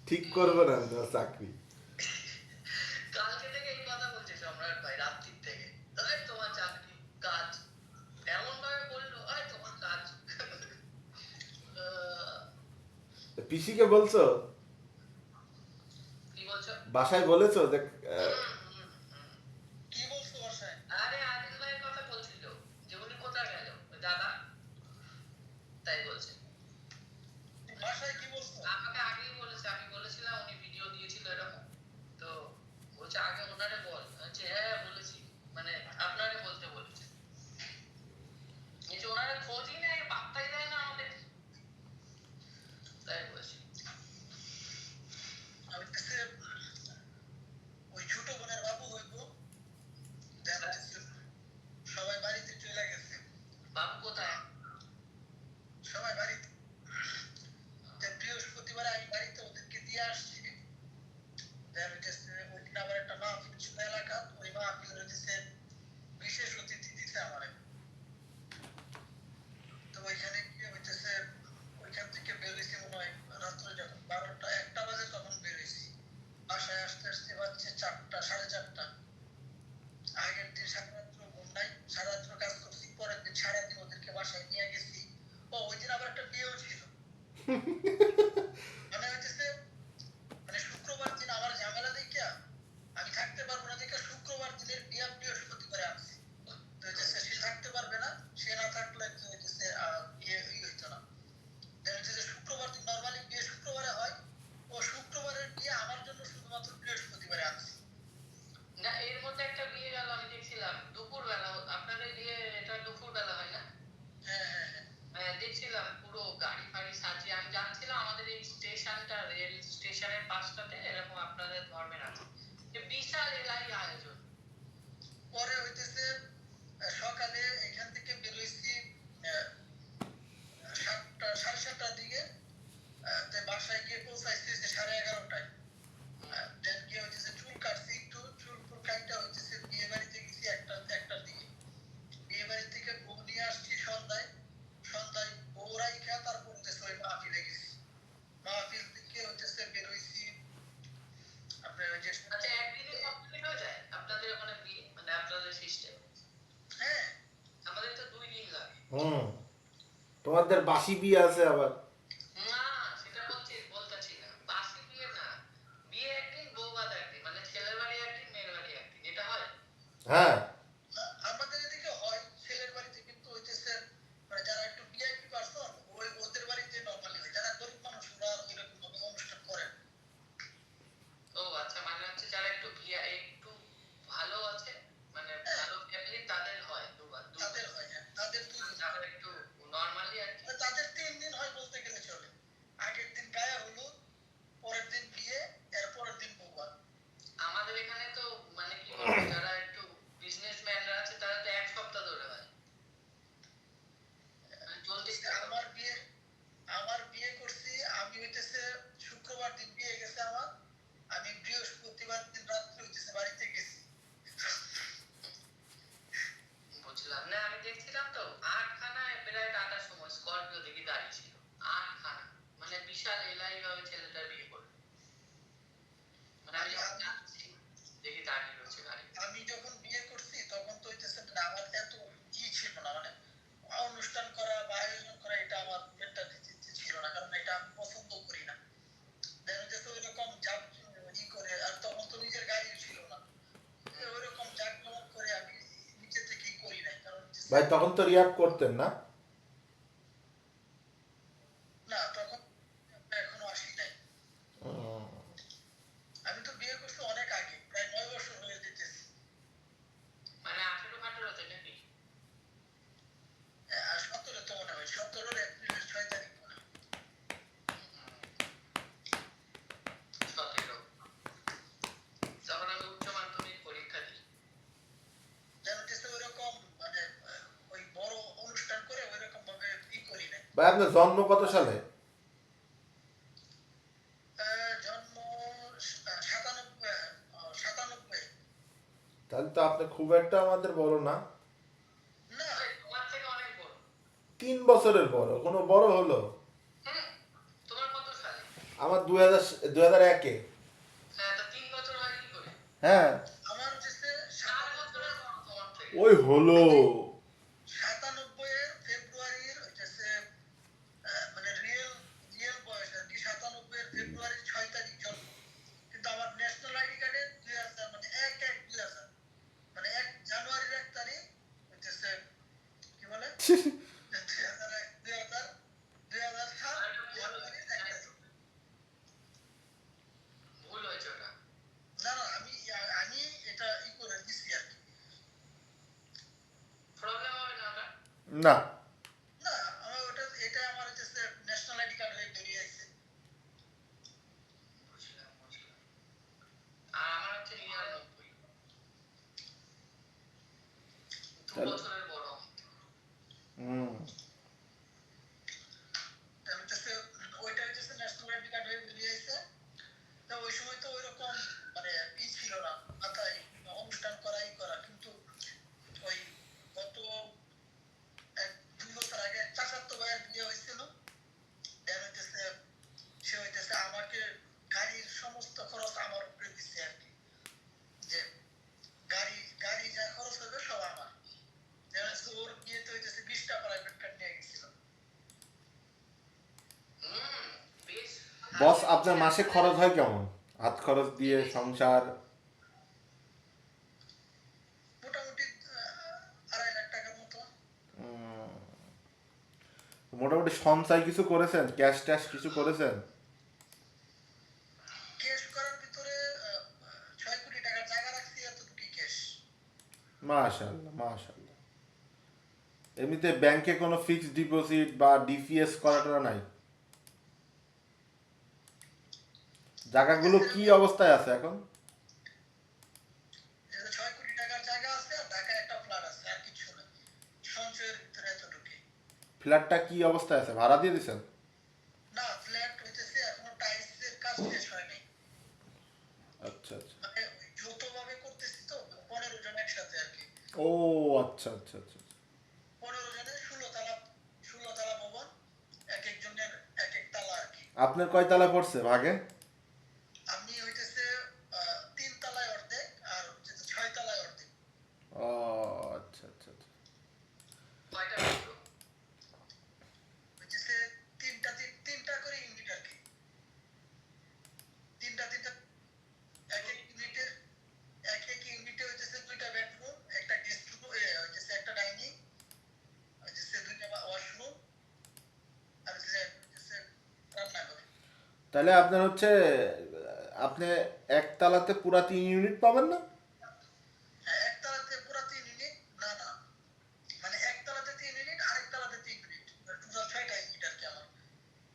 C: ঠিক করবে না তোমার চাকরি।
A: কালকে থেকে এই কথা বলছে সম্রাট ভাই, রাত্রির থেকে। এই তোমার চাকরি, কাজ। এমন ভাবে বললো, এই তোমার কাজ।
C: পিসিকে বলছো,
A: কি বলছো?
C: বাসায় বলেছো যে
B: কি বলছো বাসায়?
A: আরে আদিল ভাইয়ের কথা বলছিল যে উনি কোথায় গেল, ওই দাদা, তাই বলছে।
B: বাসায় কি বলছো?
A: আমাকে আগেই বলেছে, আমি বলেছিলাম, উনি ভিডিও দিয়েছিল এরকম। তো বলছে আগে ওনারে বল। আমি বলছি, হ্যাঁ বলেছি, মানে আপনারে বলতে বলেছে। এই যে ওনারা খোঁজই নেয়, পাত্তাই দেয় না আমাদের, তাই বলছি।
B: আমি কাছে ওই ছোট বোনের বাবু হইব, দেখা যাচ্ছে সবাই বাড়িতে চলে গেছে,
A: বাবু কোথায়?
B: সবাই বাড়িতে। তা বৃহস্পতিবার আমি বাড়িতে ওদেরকে দিয়ে আসছি, দেখা যাচ্ছে ওই দিন আবার একটা মাহফিল ছিল এলাকা, ওই মাহফিল হইতেছে বিশেষ অতিথি দিছে আমারে। তো ওইখানে কি হইতেছে, ওইখান থেকে বের হয়েছি মনে হয় রাত্রে যখন 12টা 1টা বাজে, তখন বের হয়েছি। বাসায় আসতে আসতে বাজছে 4টা 4:30। আগের দিন সারা রাত্র ঘুম নাই, সারা রাত্র কাজ করছি, পরের দিন সারাদিন ওদেরকে বাসায় নিয়ে গেছি। ও ওই দিন আবার একটা বিয়েও ছিল, মানে হইতেছে, মানে শুক্রবার দিন আমার ঝামেলা দেখিয়া আমি থাকতে পারবো না দেখে শুক্রবার দিনের বিয়া বৃহস্পতিবারে আনছি। তো হইতেছে সে থাকতে পারবে না, সে না থাকলে তো হইতেছে বিয়ে হইতো না। দেখা যাচ্ছে যে শুক্রবার দিন নর্মালি বিয়ে শুক্রবারে হয়, ও শুক্রবারের বিয়ে আমার জন্য শুধুমাত্র বৃহস্পতিবারে আনছি।
A: না, এর মধ্যে একটা বিয়ে গেল, আমি দেখছিলাম দুপুর বেলা। আপনাদের বিয়ে এটা দুপুর বেলা হয় না?
B: হ্যাঁ হ্যাঁ হ্যাঁ।
A: দেখছিলাম পুরো গাড়ি ফাড়ি সাজিয়ে। আমি জানছিলাম আমাদের এই স্টেশনটা, রেল স্টেশনের পাশটাতে এরকম আপনাদের ধর্মের আছে, যে বিশাল এলাই আয়োজন।
B: পরে হইতেছে সকালে এখান থেকে বের হইছি 7টা 7:30টার দিকে, তো বাসায় গিয়ে পৌঁছাইছি হচ্ছে 11:30টায়। দেন কি হইতেছে চুল কাটছি, একটু চুল ফুল কাটটা হইতেছে বিয়ে বাড়িতে গেছি 1টার দিকে। বিয়ে বাড়ি থেকে বউ নিয়ে আসছি সন্ধ্যায়, সন্ধ্যায় বউ রাইখা তারপর হইতেছে ওই মাহফিলে গেছি। মাহফিল থেকে হইতেছে বের হইছি আপনার ওই যে,
A: আচ্ছা, একদিনে কমপ্লিট হয়ে যায় আপনাদের ওখানে বিয়ে, মানে আপনাদের সিস্টেম?
B: হ্যাঁ
A: আমাদের তো 2 দিন লাগে।
C: হুম, তোমাদের বাসি বিয়ে আছে আবার।
A: না, সেটা বলতেছি না, বাসি বিয়ে না। বিয়ে একদিন, বউ ভাত একদিন, মানে ছেলের বাড়ি একদিন, মেয়ের বাড়ি একদিন, এটা হয়।
C: হ্যাঁ,
B: আমাদের এদিকে হয় ছেলের বাড়িতে, কিন্তু হইতেছে মানে যারা একটু ভিআইপি পারসন ওই ওদের বাড়িতে নরমালি হয়, যারা গরিব মানুষ ওরা এরকম ভাবে অনুষ্ঠান করে না।
A: ও আচ্ছা, মানে হচ্ছে যারা একটু একটু ভালো আছে, মানে ভালো ফ্যামিলি, তাদের হয় দুবার
B: তাদের হয়, হ্যাঁ তাদের 2 দিন,
A: যারা একটু নরমালি আর কি।
B: তাদের 3 দিন হয় বলতে গেলে চলে। আগের দিন গায়ে হলুদ, পরের দিন বিয়ে, এর পরের দিন বৌভাত।
A: আমাদের এখানে তো মানে কি বলবো, যারা একটু বিজনেসম্যানরা আছে তারা তো 1 সপ্তাহ ধরে হয়, মানে চলতেই থাকে।
B: আমার বিয়ে করছি আমি হইতেছে শুক্রবার দিন বিয়ে গেছে আমার, আমি বৃহস্পতিবার দিন রাত্রে হইতেছে বাড়িতে গেছি।
A: বুঝলাম না, আমি দেখছিলাম তো 8খানায় প্রায় টাটার সময় স্করপিও দেখি দাঁড়িয়ে ছিল। 8খানা, মানে বিশাল এলাই ভাবে ছেলেটা বিয়ে করবে। মানে আমি যখন যাচ্ছি দেখি দাঁড়িয়ে রয়েছে গাড়ি।
B: আমি যখন বিয়ে করছি তখন তো হইতেছে না আমার এত ছিল না, মানে অনুষ্ঠান করা বা আয়োজন করা এটা আমার মেন্টালিটি ছিল না, কারণ এটা আমি পছন্দ করি না। দেখা যাচ্ছে ওইরকম করে, আর তখন তো নিজের গাড়িও ছিল না, ওইরকম জাঁকজমক করে আমি নিজে থেকেই করি নাই, কারণ
C: ভাই তখন তো রিয়াক্ট করতেন না।
B: না তখন এখনো আসি নাই। আমি তো বিয়ে করছি অনেক আগে, প্রায় 9 বছর হয়ে যেতেছে।
A: মানে 18-18 নাকি?
B: আর 17 তো মনে হয়, 17 এপ্রিলের 6 তারিখ মনে হয়।
A: 17। তখন আমি উচ্চ মাধ্যমিক পরীক্ষা দিই।
B: জানতেছে ওইরকম মানে ওই বড় অনুষ্ঠান করে ওইরকম ভাবে করি নাই।
C: ভাই আপনার জন্ম কত সালে?
B: জন্ম 97।
C: তাহলে তো আপনি খুব একটা আমাদের বড় না।
B: না
A: তোমার থেকে অনেক বড়।
C: 3 বছরের বড়, কোনো বড় হলো?
A: হুম, তোমার কত সালে?
C: আমার 2001-এ।
A: হ্যাঁ, তা 3 বছর হয় কি করে?
C: হ্যাঁ,
B: আমার হচ্ছে
A: 4 বছরের বড় তোমার থেকে।
C: ওই হলো।
B: 97 ফেব্রুয়ারির হচ্ছে মানে রিয়েল রিয়েল বয়স আর কি 97 ফেব্রুয়ারির 6 তারিখ জন্ম, কিন্তু আমার ন্যাশনাল আইডি কার্ডে 2000 মানে 1/1/2000 মানে 1 জানুয়ারির 1 তারিখ হচ্ছে কি বলে 2000
A: আর এটা ভুল হয়েছে,
B: জানুয়ারির 1 তারিখ।
A: ভুল হয়েছে ওটা।
B: না না আমি আমি এটা করে দিছি আর কি।
A: প্রবলেম হবে না ওটা?
C: না,
B: না আমার ওটা এটা আমার হচ্ছে ন্যাশনাল আইডি কার্ড হয়ে বেরিয়ে আছে।
A: বুঝলাম, বুঝলাম। আর আমার হচ্ছে 99, 2 বছরের বড়।
C: হুম,
B: আমি হচ্ছে ওইটা হচ্ছে ন্যাশনাল আইডি কার্ড হয়ে বেরিয়ে আছে। তো ওই সময় তো ওইরকম মানে ছিল না মাথায় অনুষ্ঠান করা, কিন্তু ওই গত 1-2 বছর আগে চাচাতো ভাইয়ের বিয়ে হয়েছিল। দেন হইতেছে সে হইতেছে আমাকে গাড়ির সমস্ত খরচ আমার উপরে দিচ্ছে আর কি, যে গাড়ি গাড়ি যা খরচ হবে সব আমার। দেন হচ্ছে ওর বিয়েতে হইতেছে 20টা প্রাইভেট কার নিয়ে গেছিল।
A: হুম, বেশ।
C: বস আপনার মাসে খরচ হয় কেমন? হাত খরচ দিয়ে সংসার?
B: মোটামুটি 2.5 লাখ টাকার মতো।
C: উম, মোটামুটি সঞ্চয় কিছু করেছেন? ক্যাশ ট্যাশ কিছু করেছেন?
B: ক্যাশ করার ভিতরে 6 কোটি টাকার জায়গা রাখছি, এতটুকু ক্যাশ।
C: মাশাআল্লাহ, মাশাআল্লাহ। এমনিতে ব্যাংকে কোনো ফিক্সড ডিপোজিট বা ডিপিএস করাটা নাই? জায়গাগুলো কি অবস্থায় আছে এখন?
B: 6 কোটি টাকার জায়গা আছে আর ঢাকায় একটা ফ্ল্যাট আছে, আর কিছু না। সঞ্চয়ের ভিতরে এতটুকু।
C: ফ্ল্যাটটা কি অবস্থায় আছে, ভাড়া দিয়ে দিছেন?
B: না ফ্ল্যাট হইতেছে এখনো টাইলসের কাজ শেষ হয়নি।
C: আচ্ছা আচ্ছা।
B: মানে যৌথভাবে করতেছি তো 15 জন একসাথে আর কি।
C: ও আচ্ছা আচ্ছা আচ্ছা।
B: 15 জনের 16 তালা ভবন, এক একজনের এক এক তালা আর কি।
C: আপনার কয় তালা পড়ছে ভাগে?
B: আমি হইতেছে 3 তালায় অর্ধেক আর হচ্ছে 6 তালায় অর্ধেক।
C: ও আচ্ছা আচ্ছা আচ্ছা।
A: কয়টা বেডরুম?
B: হইতেছে তিনটা করে ইউনিট আর কি। তিনটা এক এক ইউনিটে হইতেছে 2টা বেডরুম, একটা গেস্ট রুম, হইতেছে একটা ডাইনিং, হইতেছে 2টা ওয়াশরুম আর হইতেছে রান্নাঘর।
C: তাহলে আপনার হচ্ছে আপনি একতলাতে পুরা 3 ইউনিট পাবেন না?
B: হ্যাঁ একতলাতে পুরো 3 ইউনিট। না না মানে একতলাতে 3 ইউনিট আরেক তলাতে 3 ইউনিট, টোটাল 6টা ইউনিট আর কি আমার।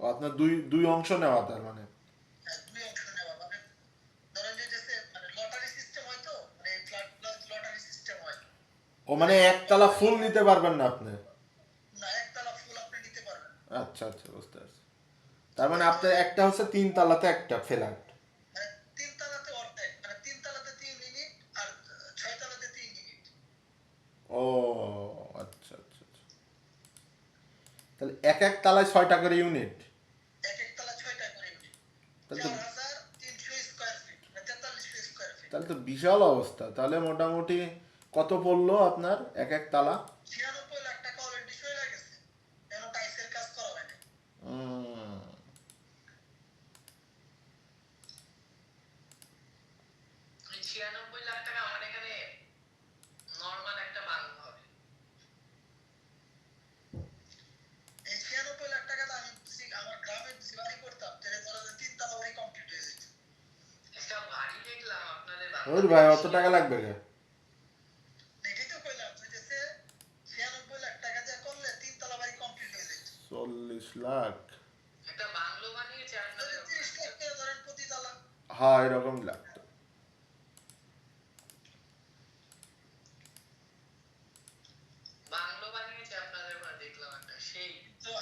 C: ও আপনার দুই দুই অংশ নেওয়া তার মানে?
B: হ্যাঁ 2 অংশ নেওয়া, মানে ধরেন যে মানে লটারি সিস্টেম হয় তো, মানে ফ্ল্যাট প্লাস লটারি সিস্টেম হয়।
C: ও মানে একতলা ফুল নিতে পারবেন না আপনি?
B: না একতলা ফুল আপনি নিতে পারবেন।
C: আচ্ছা আচ্ছা, বুঝতে পারছি। তার মানে আপনার একটা হচ্ছে 3 তালাতে একটা ফ্ল্যাট।
B: মানে 3 তালাতে অর্ধেক, মানে 3 তালাতে 3 ইউনিট আর 6 তালাতে 3 ইউনিট।
C: ও আচ্ছা আচ্ছা আচ্ছা। তাহলে এক এক তালায় 6টা করে ইউনিট?
B: এক এক তলা 6টা করে ইউনিট।
C: তাহলে তো
B: 4300 স্কয়ার ফিট, মানে 4300 স্কয়ার ফিট।
C: তাহলে তো বিশাল অবস্থা। তাহলে মোটামুটি কত পড়লো আপনার এক এক তালা?
B: 96 লাখ টাকা অলরেডি চলে গেছে, এখন টাইসের কাজ করা হয় না।
C: উম,
A: ওই 96 লাখ টাকা আমার এখানে নর্মাল একটা বাংলো হবে।
B: এই 96 লাখ টাকা তো আমি আমার গ্রামে বাড়ি করতাম, তাহলে ধরো যে 3 তালা বাড়ি কমপ্লিট হয়ে যেত।
A: একটা বাড়ি দেখলাম আপনাদের
C: ওর ভাই অত টাকা লাগবে কে?
B: এটাই তো কইলাম, হইতেছে 96 লাখ টাকা দিয়ে করলে 3 তালা বাড়ি কমপ্লিট হয়ে যেত।
C: 40 লাখ?
A: একটা বাংলো বানিয়েছে আপনাদের ওখানে।
B: 30 লাখ করে ধরেন প্রতি তালা।
C: হ্যাঁ এরকম লাগতো।
A: বাংলো বানিয়েছে আপনাদের ওখানে দেখলাম একটা, সেই
B: তো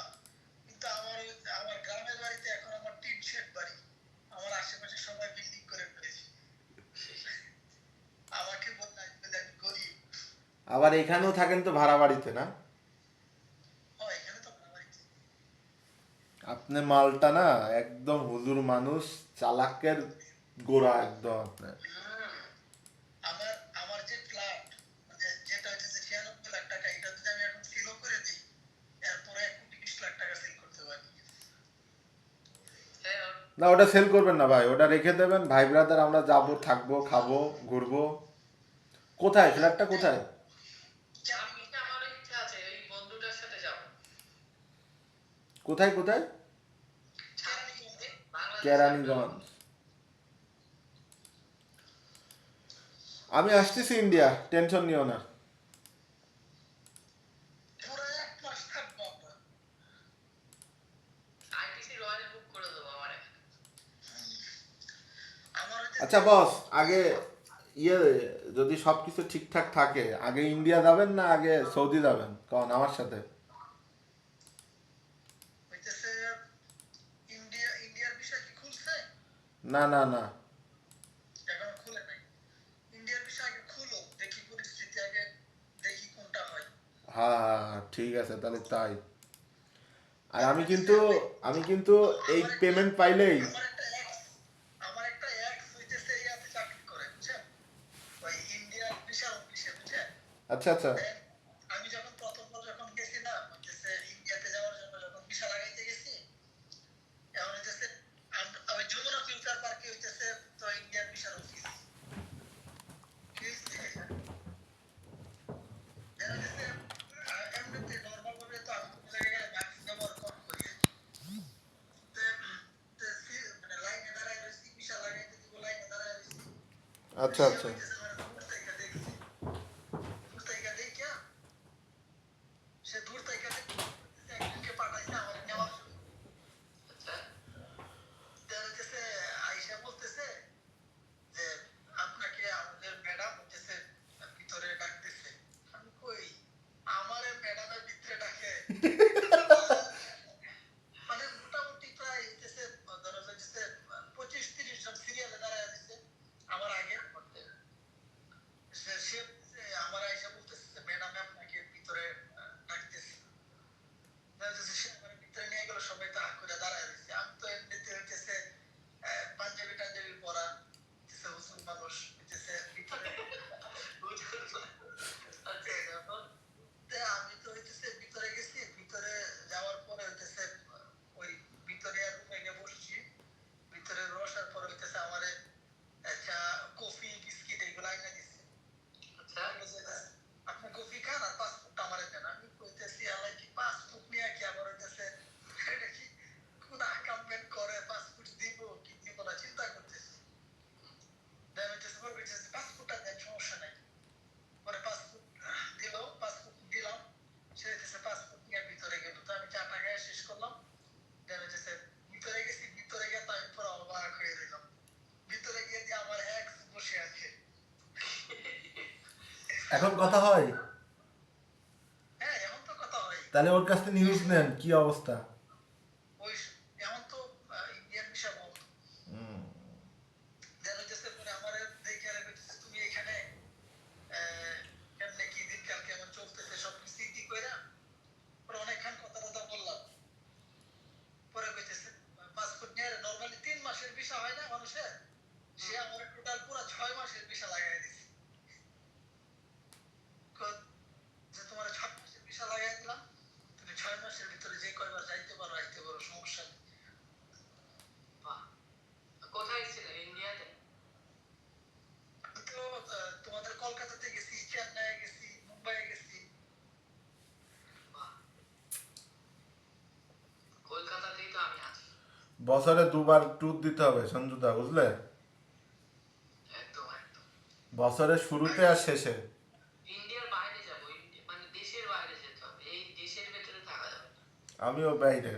B: কিন্তু আমার গ্রামের বাড়িতে এখন আমার টিন শেড বাড়ি। আমার আশেপাশে সবাই বিল্ডিং করে ফেলেছে। আমাকে বললে আমি গরিব।
C: আবার এখানেও থাকেন তো ভাড়া বাড়িতে না?
B: হয় এখানে তো
C: আপনি মালটা না একদম হুজুর মানুষ, চালাকের গোড়া একদম আপনি।
A: হুম।
B: আমার আমার যে ফ্ল্যাট মানে যেটা হচ্ছে 96 লাখ টাকা, এটা যদি আমি এখন সেলও করে দিই, এরপরে 1 কোটি 20 লাখ টাকা সেল করতে পারি।
A: হ্যাঁ,
C: না ওটা সেল করবেন না ভাই, ওটা রেখে দেবেন। ভাই ব্রাদার আমরা যাবো, থাকবো, খাবো, ঘুরবো। কোথায় ফ্ল্যাটটা কোথায়?
A: চাকরিতে আমারও ইচ্ছা আছে ওই বন্ধুটার সাথে যাবো।
C: কোথায় কোথায়?
A: ছাত্রীতে বাংলাদেশে
C: কেরানীগঞ্জ। আমি আসতেছি ইন্ডিয়া, টেনশন নিও না।
B: পুরো 1 মাস থাকবো আমরা।
A: আইটিসি রয়্যাল বুক করে দেবো আমারে।
B: আমার হচ্ছে
C: আচ্ছা বস, আগে ইয়ে যদি সব কিছু ঠিকঠাক থাকে, আগে ইন্ডিয়া যাবেন না আগে সৌদি যাবেন কন আমার সাথে?
B: হইতেছে ইন্ডিয়ার বিষয় কি খুলছে?
C: না না না,
B: এখনো খুলে নাই। ইন্ডিয়ার বিষয় আগে খুলো, দেখি পরিস্থিতি আগে, দেখি কোনটা হয়।
C: হ্যাঁ হ্যাঁ হ্যাঁ, ঠিক আছে তাহলে তাই। আর আমি কিন্তু এই
B: আমার একটা
C: পেমেন্ট পাইলেই।
B: আমার একটা এক্স আমার একটা এক্স হইতেছে ইয়াতে চাকরি করে, বুঝছেন? ওই ইন্ডিয়ার বিশাল অফিসে, বুঝছেন?
C: আচ্ছা আচ্ছা।
B: দেন আমি প্রথমবার যখন গেছি না, হইতেছে ইন্ডিয়াতে যাওয়ার জন্য যখন ভিসা লাগাইতে গেছি, এখন হইতেছে ওই যমুনা ফিউচার পার্কে হইতেছে তো ইন্ডিয়ার বিশাল অফিস। কি হইছে? দেন হইতেছে এমনিতে নর্মাল ভাবে তো আমি কোনো জায়গায় মাস্ক ব্যবহার কম করি। তে তে মানে লাইনে দাঁড়ায় রয়েছি, ভিসা লাগাইতে দিব, লাইনে দাঁড়ায় রয়েছি।
C: আচ্ছা
B: সে
C: আচ্ছা।
B: হইতেছে আমার দূর থেকে দেখছি, দূর থেকে দেখিয়া সে দূর থেকে একজনকে পাঠাইছে আমার নেওয়ার জন্য।
A: আচ্ছা,
B: দেন হইতেছে আইসা বলতেছে যে আপনাকে আমাদের ম্যাডাম হইতেছে ভিতরে ডাকতেছে। আমি কই আমারে ম্যাডামের ভিতরে ডাকে? মানে মোটামুটি প্রায় হইতেছে ধরো হইতেছে 25-30 জন সিরিয়ালে দাঁড়ায় আছে আমার আগে। সে আমার আইসা বলতেছে যে ম্যাডাম আপনাকে ভিতরে ডাকতেছে। সে আমার ভিতরে নিয়ে গেল, সবাই তো হাত করে দাঁড়ায় রয়েছে। আমি তো এমনিতে হইতেছে পাঞ্জাবি টাঞ্জাবি পরা, হইতেছে হুজুর মানুষ, হইতেছে ভিতরে।
A: আচ্ছা, তারপর?
B: তে আমি তো হইতেছে ভিতরে গেছি, ভিতরে যাওয়ার পরে হইতেছে ওই ভিতরে রুমে গিয়ে বসছি। ভিতরে বসার পরে হইতেছে আমারে চা, কফি, বিস্কিট এগুলো আইনা দিছে।
A: আচ্ছা,
B: বললো যে, আপনি কফি খান আর পাসপোর্ট আমারে দেন। আমি কইতেছি আলাই কি পাসপোর্ট নিয়ে কি আবার হইতেছে এটা কি কোন আকামমেন্ট করে, পাসপোর্ট দিব কি দিব না চিন্তা করতেছি। দেন হইতেছে পরে হইতেছে পাসপোর্টটা দেন, সমস্যা নাই। পরে পাসপোর্ট দিল, পাসপোর্ট দিলাম। সে হইতেছে পাসপোর্ট নিয়ে ভিতরে গেল। তো আমি চাটা খাইয়া শেষ করলাম। দেন হইতেছে ভিতরে গেছি, ভিতরে গিয়ে তো আমি পুরো অবাক হয়ে রইলাম। ভিতরে গিয়ে যে আমার এক্স বসে আছে।
C: এখন কথা হয়?
B: হ্যাঁ, এখন তো কথা হয়।
C: তাহলে ওর কাছ থেকে নিউজ নেন কি অবস্থা।
B: ওই এখন তো ইন্ডিয়ান ভিসা বন্ধ। দেন হইতেছে পরে আমার দেখে আর কইতেছে তুমি এখানে কেমনে কি দিনকাল কেমন চলতেছে সবকিছু কি কইরা পরে অনেকক্ষণ কথা কথা বললাম। পরে কইতেছে পাসপোর্ট নিয়ে নরমালি 3 মাসের ভিসা হয় না মানুষের, সে আমার টোটাল পুরো 6 মাসের ভিসা লাগাই দিছে। যে তোমার 6 মাসের ভিসা লাগাই দিলাম, তুমি 6 মাসের ভিতরে যে কয়বার যাইতে পারো আইতে পারো, সমস্যা নেই।
A: বাহ। কোথায় ছিলেন ইন্ডিয়াতে?
B: আমি তো তোমাদের কলকাতাতে গেছি, চেন্নাইয়ে গেছি, মুম্বাইয়ে গেছি।
A: বাহ, কলকাতাতেই তো আমি আছি।
C: বছরে 2বার ট্যুর দিতে হবে সঞ্জুদা, বুঝলে?
A: একদম একদম।
C: বছরের শুরুতে আর শেষে।
A: ইন্ডিয়ার বাইরে যাবো, মানে দেশের বাইরে যেতে হবে, এই দেশের ভেতরে থাকা যাবে না।
C: আমিও বাইরে।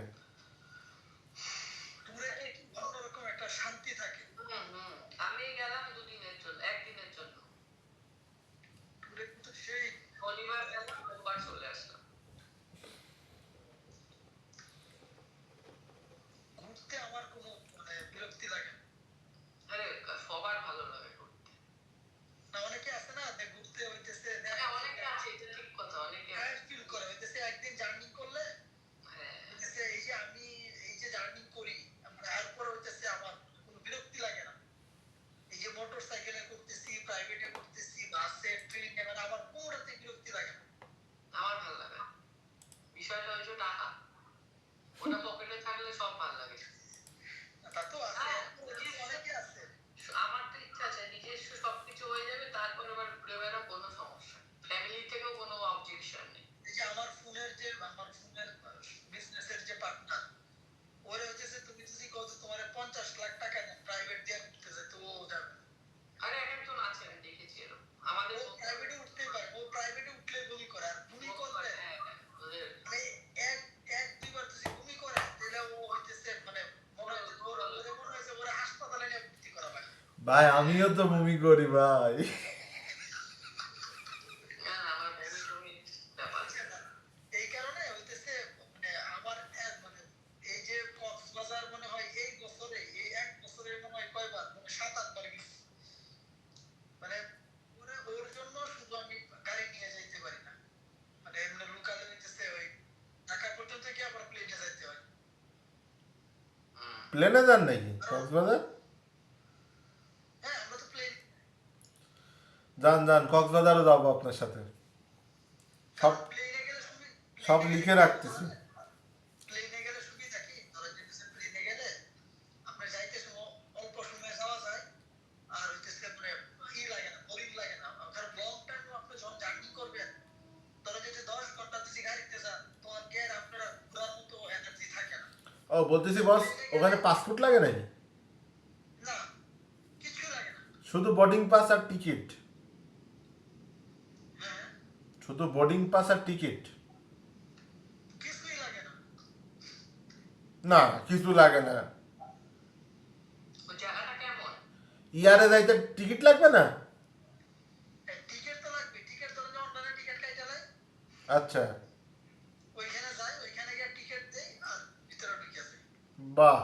B: ট্যুরে কি অন্যরকম একটা শান্তি থাকে।
A: হুম। আমি গেলাম 2 দিনের জন্য, 1 দিনের জন্য।
B: ট্যুরে কিন্তু সেই
A: শনিবার গেলাম, সোমবার চলে আসলাম।
B: ঘুরতে আমার কোনো মানে বিরক্তি লাগে না।
A: আরে সবার ভালো লাগে ঘুরতে।
B: না অনেকে আছে না যে ঘুরতে হইতেছে
A: হ্যাঁ, অনেকে আছে, এটা ঠিক কথা, অনেকে আছে।
B: ফিল করে হইতেছে একদিন জার্নি করলে
A: হ্যাঁ,
B: হইতেছে এই যে
A: টাকা ওটা পকেটে থাকলে সব ভালো লাগে।
B: তা তো আছে,
A: হ্যাঁ,
B: অনেকে আছে।
A: আমার তো ইচ্ছা আছে নিজস্ব সবকিছু হয়ে যাবে, তারপর এবার ঘুরে বেড়া, কোনো সমস্যা, ফ্যামিলি থেকেও কোনো অবজেকশন নেই।
B: এই যে আমার ফোনের বিজনেসের যে পার্টনার, ওরে হচ্ছে যে তুমি যদি কত তোমার 50 লাখ টাকা দেন প্রাইভেট দিয়ে করতেছে, তো ও যাবে না।
A: আরে এক একজন আছেন দেখেছি এরকম আমাদের
B: ও প্রাইভেটে উঠতেই পারে, ও প্রাইভেটে উঠলে বমি করে, আর বমি করলে
A: হ্যাঁ, ওদের
B: মানে এক দুইবার যদি বমি করে তাহলে ও হইতেছে মানে মনে হয় যে মনে হয় যে ওরা হাসপাতালে নিয়ে ভর্তি করা লাগে।
C: ভাই আমিও তো মুভি করি ভাই।
A: হ্যাঁ, আমার বমি টমি ব্যাপার আছে।
B: এই কারণে হইতেছে মানে আমার মানে এই যে কক্সবাজার মনে হয় এই বছরে এই এক বছরে মনে হয় কয়বার মানে 7-8 বার গেছি। মানে ওর জন্য শুধু আমি গাড়ি নিয়ে যাইতে পারি না, মানে এমনি লোকালে হইতেছে ওই ঢাকা পর্যন্ত গিয়ে আবার প্লেনে যাইতে হয়।
C: প্লেনে যান নাকি কক্সবাজার?
B: হ্যাঁ আমরা তো প্লেন,
C: যান যান, কক্সবাজারও যাবো আপনার সাথে। সব
B: প্লেনে গেলে
C: সব লিখে রাখতেছি।
B: প্লেনে গেলে সুবিধা কি, ধরো যে প্লেনে গেলে আপনি যাইতে সময় অল্প সময়ে যাওয়া যায়, আর হইতেছে মানে লাগে না, বোরিং লাগে না। কারণ লং টাইম আপনি যখন জার্নি করবেন, ধরো যে 10 ঘন্টা যদি গাড়িতে যান, তোমার গিয়ে আপনার ঘোরার মতো এনার্জি থাকে না।
C: ও বলতেছি বস, ওখানে পাসপোর্ট লাগে নাকি?
B: না, কিছু লাগে না।
C: শুধু বোর্ডিং পাস আর টিকিট?
B: হ্যাঁ,
C: শুধু বোর্ডিং পাস আর টিকিট?
B: কিছুই লাগে না।
C: না কিছু লাগে না।
A: ওই জায়গাটা কেমন?
C: ইয়ারে যাইতে টিকিট লাগবে না?
B: টিকিট তো লাগবে, টিকিট ধরো যে অনলাইনে টিকিট কাইটা দেয়,
C: আচ্ছা,
B: ওইখানে যায়, ওইখানে গিয়ে টিকিট দেয় আর ভিতরে ঢুকে যায়।
C: বাহ।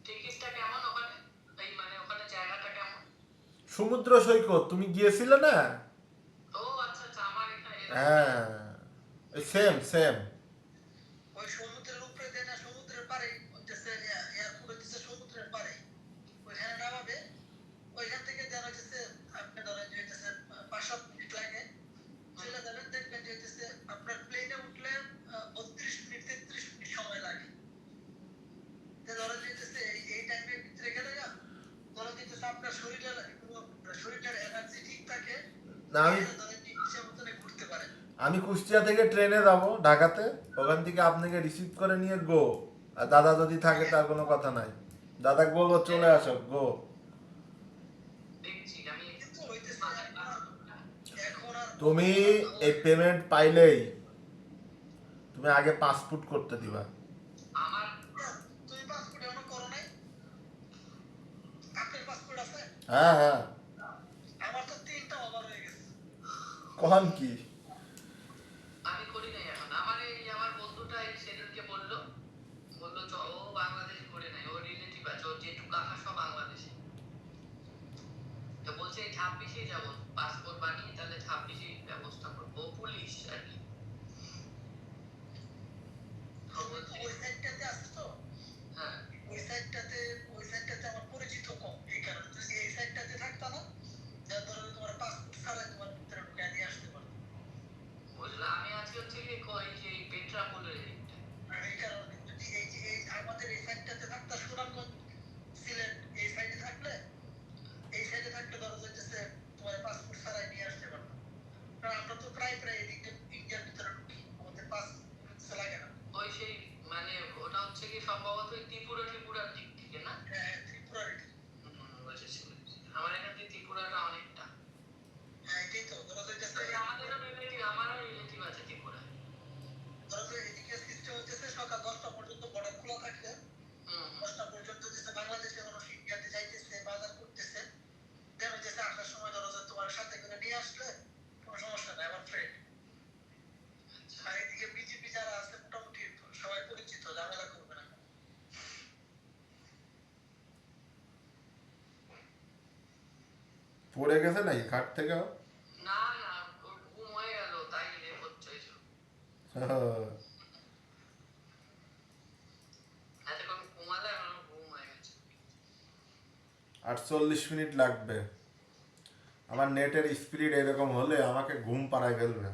A: টিকিটটা কেমন ওখানে? এই মানে ওখানে জায়গাটা কেমন?
C: সমুদ্র সৈকত তুমি গিয়েছিলে না?
A: ও আচ্ছা আচ্ছা, আমার এখানে
C: হ্যাঁ, সেম সেম।
B: ওই সমুদ্রের উপরে দেয় না, সমুদ্রের পাড়ে হইতেছে এয়ারপোর্ট হইতেছে সমুদ্রের পাড়ে, ওইখানে নামাবে। ওইখান থেকে যেন হইতেছে আপনি ধরেন যে হইতেছে 5-7 মিনিট লাগে, চলে যাবেন, দেখবেন যে হইতেছে আপনার প্লেনে উঠলে 32 মিনিট 33 মিনিট সময় লাগে। তো ধরেন যে হইতেছে এই টাইমের ভিতরে গেলে না, ধরেন যে হইতেছে আপনার শরীরের এনার্জি ঠিক থাকে,
C: না আমি
B: ধরেন যে ইচ্ছা মতন ঘুরতে পারেন।
C: আমি কুষ্টিয়া থেকে ট্রেনে যাব ঢাকাতে, ওখান থেকে আপনাকে রিসিভ করে নিয়ে গো। আর দাদা যদি থাকে তার কোনো কথা নাই, দাদাকে বলবো চলে আসো গো।
A: দেখছি আমি।
B: কিন্তু হইতেছে এখন আর
C: তুমি এই পেমেন্ট পাইলেই তুমি আগে পাসপোর্ট করতে দিবা।
A: আমার
B: তুমি পাসপোর্ট এখনো করো নাই? আপনার পাসপোর্ট আছে?
C: হ্যাঁ হ্যাঁ,
B: আমার তো 3টা ওভার হয়ে গেছে।
C: কখন কি?
A: আমি করি নাই এখন। আমার এই আমার বন্ধুটা এই সেদিনকে বললো ও বাংলাদেশ করে নাই, ওর রিলেটিভ আছে, ওর জেঠু কাকা সব বাংলাদেশে। তো বলছে এই 26-এই যাবো, পাসপোর্ট বানিয়ে তাহলে 26-এই ব্যবস্থা করবো। ও পুলিশ আর কি। তো বলছে
B: ওই সাইডটাতে আছে তো,
A: হ্যাঁ,
B: ওই সাইডটাতে আমার পরিচিত কম, এই কারণে যদি এই সাইডটাতে থাকতো না, যা ধরো তোমার পাসপোর্ট ছাড়াই তোমার ভিতরে ঢুকায় নিয়ে আসতে পারতো।
A: বুঝলাম। আমি আজকে হচ্ছে কি কই যে পেট্রাপোলের দিকটা।
B: আর এই কারণে যদি এই আমাদের এই সাইডটাতে থাকতো, সুনামগঞ্জ সিলেট এই সাইডে থাকলে, এই সাইডে থাকলে ধরো যাইতেছে তোমার পাসপোর্ট ছাড়াই নিয়ে আসতে পারতো। কারণ আমরা তো প্রায় এদিকে ইন্ডিয়ার ভিতরে ঢুকি, আমাদের পাসপোর্ট লাগে না।
A: ওই সেই মানে ওটা হচ্ছে কি সম্ভবত ওই ত্রিপুরার দিক থেকে না?
B: হ্যাঁ, ত্রিপুরার
A: বুঝেছি। আমার এখান থেকে ত্রিপুরাটা অনেকটা।
B: হ্যাঁ, এটাই তো ধরো যাইতেছে
A: আমারও রিলেটিভ আছে ত্রিপুরায়।
B: ধরো যে এদিকে সিস্টেম হইতেছে সকাল 10টা পর্যন্ত বর্ডার খোলা থাকলে, 10টা পর্যন্ত যেসে বাংলাদেশে মানুষ ইন্ডিয়াতে যাইতেছে, বাজার করতেছে, দেন হইতেছে আসার সময় ধরো যে তোমার সাথে করে নিয়ে আসলে কোনো সমস্যা নাই, আমার ফ্রেন্ড। আর এদিকে বিজেপি যারা আছে মোটামুটি সবাই পরিচিত, ঝামেলা করবে না।
C: পড়ে গেছে নাকি খাট থেকে?
A: না না, ওর ঘুম হয়ে গেল তাই লেট হচ্ছে এসব। এতক্ষণ ঘুমালে আমার ঘুম হয়ে গেছে।
C: 48 মিনিট লাগবে। আমার নেটের স্পিড এরকম হলে আমাকে ঘুম পাড়ায় ফেলবে।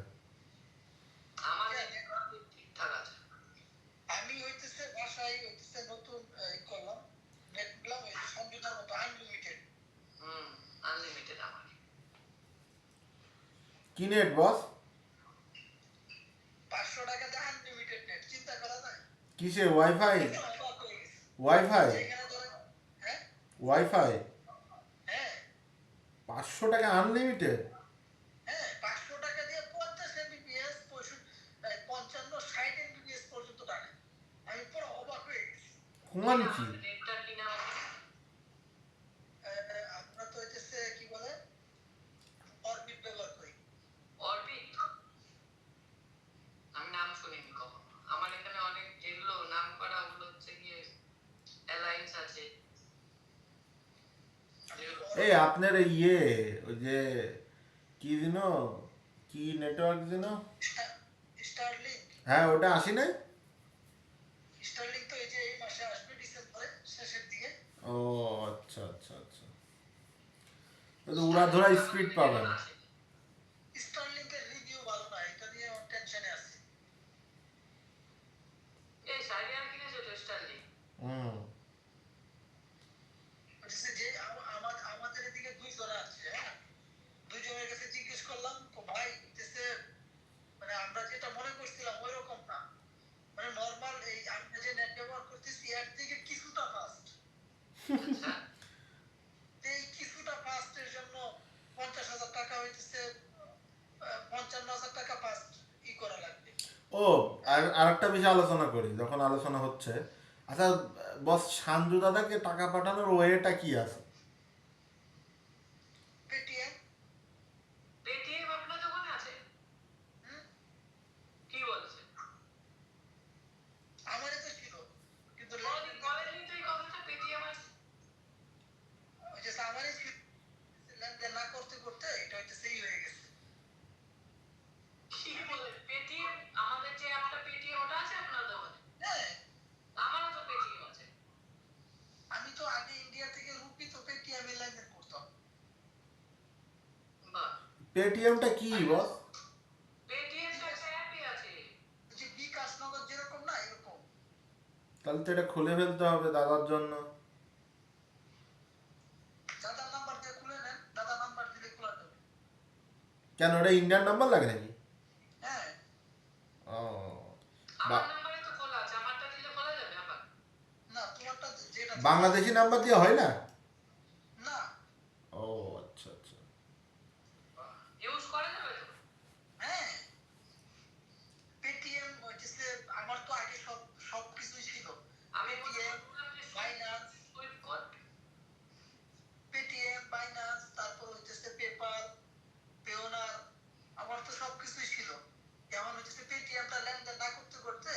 C: কি নেট বস?
B: 500 টাকা দিয়ে আনলিমিটেড নেট, চিন্তা করা যায়?
C: কিসে, ওয়াইফাই?
B: অবাক হয়ে গেছি।
C: ওয়াইফাই?
B: যেখানে ধরেন, হ্যাঁ
C: ওয়াইফাই
B: হ্যাঁ
C: 500 টাকা আনলিমিটেড?
B: হ্যাঁ 500 টাকা দিয়ে 50 এমবিপিএস 55 60 এমবিপিএস পর্যন্ত টানে। আমি পুরো অবাক হয়ে গেছি।
C: কোন কি?
A: নেটটা কিনা
B: আমরা তো হইতেছে কি বলে অরবিট ব্যবহার করি।
A: অরবিট, আমি নাম শুনিনি কখনো। আমার এখানে অনেক যেগুলো নাম করা ওগুলো হচ্ছে গিয়ে অ্যালায়েন্স আছে।
C: এই আপনার ইয়ে, ওই যে কি দিন, কি নেটওয়ার্ক দিন,
B: স্টারলিংক।
C: হ্যাঁ ওটা আসি নাই?
B: স্টারলিংক তো এই যে এই মাসে আসবে ডিসেম্বরে শেষের দিকে।
C: ও আচ্ছা আচ্ছা আচ্ছা, তো উড়াধরা স্পিড পাবেন।
B: স্টারলিংকের রিভিউ ভালো না, এটা নিয়ে আমার টেনশনে আছে।
A: এই সারিয়ান কিনেছে তো স্টারলিং।
C: হুম।
B: হচ্ছে যে আমাদের এদিকে দুইজন আছে, হ্যাঁ দুইজনের কাছে জিজ্ঞেস করলাম তো ভাই হচ্ছে মানে আমরা যেটা মনে করছিলাম ওই রকম না, মানে নরমাল এই আমরা যে নেট ব্যবহার করতেছি এর থেকে কিছুটা ফাস্ট।
A: আচ্ছা,
B: এই কিছুটা ফাস্টের জন্য 50,000 টাকা হইতেছে, 55,000 টাকা ফাস্ট করা লাগবে।
C: ও, আরেকটা বিষয় আলোচনা করি যখন আলোচনা হচ্ছে। আচ্ছা বস, সাঞ্জু দাদাকে টাকা পাঠানোর ওয়েটা কি আছে?
B: পেটিএম।
A: পেটিএম আপনার দোকানে আছে? কি বলছে?
B: আমারই তো ছিল, কিন্তু
A: কোনদিন বলেনি তো এই কথাটা, পেটিএম আছে।
B: ওই যে আমারই ছিল, লেনদেন না করতে করতে এটা হইতে সেই হয়ে গেছে।
A: কি বলে পেটিএম? আমাদের যে একটা পেটিএম ওটা আছে আপনার দোকানে?
B: হ্যাঁ
A: আমারও তো পেটিএম আছে।
B: আমি তো আগে ইন্ডিয়া থেকে রুপি তো পেটিএম এ লেনদেন করতাম।
A: বাহ,
C: পেটিএমটা কি বস?
A: পেটিএম তো একটা অ্যাপই আছে।
B: ওই যে বিকাশ নগদ যেরকম না এরকম।
C: তাহলে তো এটা খুলে ফেলতে হবে দাদার জন্য।
B: দাদার নাম্বার দিয়ে খুলে নেন, দাদা নাম্বার দিলে খোলা যাবে।
C: কেন, ওটা ইন্ডিয়ান নাম্বার লাগে নাকি?
B: হ্যাঁ
C: ও,
A: আমার নাম্বারে তো খোলা আছে, আমারটা দিলে খোলা যাবে আবার?
B: না তোমারটা যেটা
C: বাংলাদেশি নাম্বার দিয়ে হয় না?
B: না।
C: ও আচ্ছা আচ্ছা।
A: ইউজ করা যাবে তো?
B: হ্যাঁ পেটিএম হইতেছে আমার তো আগে সব সব কিছুই ছিল।
A: আমি
B: Paytm, Binance,
A: Swift code.
B: Paytm, Binance, তারপর হইতেছে পেপাল, পেওনার, আমার তো সব কিছুই ছিল। কেমন হইতেছে পেটিএমটা লেনদেন না করতে করতে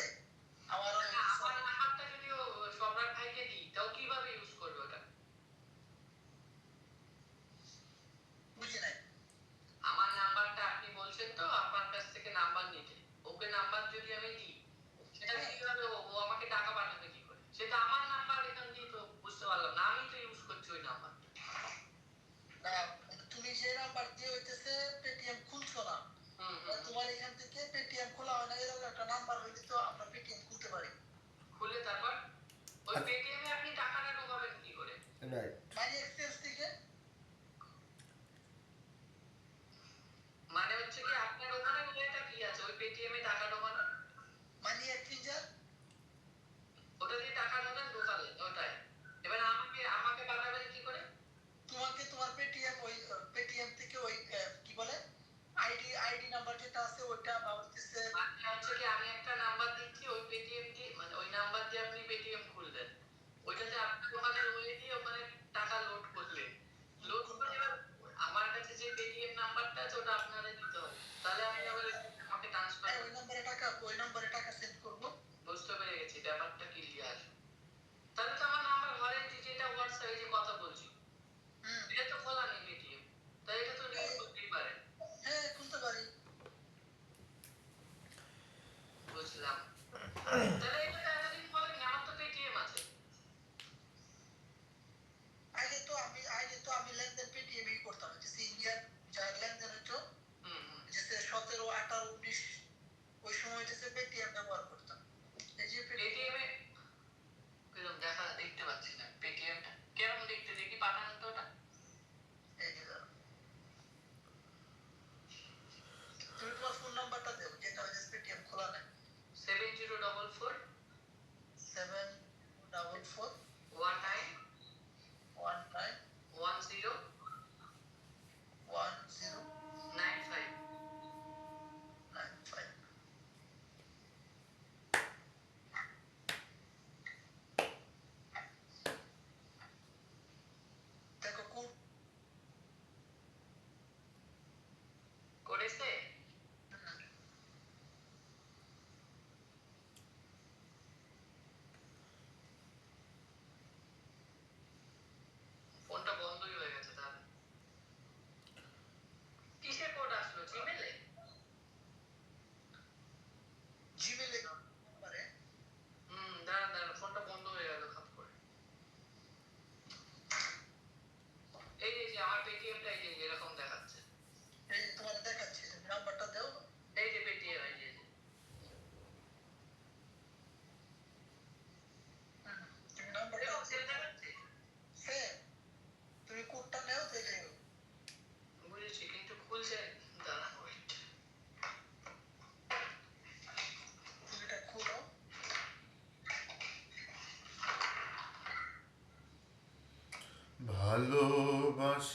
B: আমার
A: আমার নাম্বারটা যদি সম্রাট ভাইকে দিই তাও কিভাবে ইউজ করবে ওটা?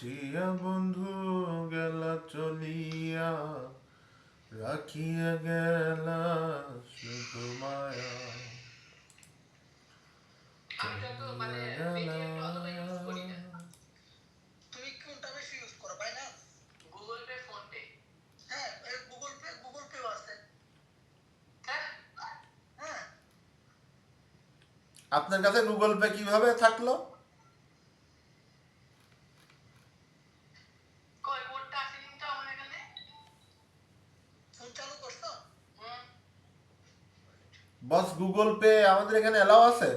C: আসিয়া বন্ধু গেলা চলিয়া, রাখিয়া গেলা শুধু মায়া।
A: আমি তো মানে পেটিএম টা অতটা ইউজ করি না।
B: তুমি কোনটা বেশি ইউজ করো, Binance?
A: Google pay, phone pay.
B: হ্যাঁ, এই গুগল পেও আছে।
A: হ্যাঁ,
B: হ্যাঁ,
C: আপনার কাছে গুগল পে কিভাবে থাকলো?
A: কই কোডটা আসেনি তো আমার এখানে।
B: ফোন চালু করছো?
A: হুম।
C: বস গুগল পে আমাদের এখানে এলাও আছে?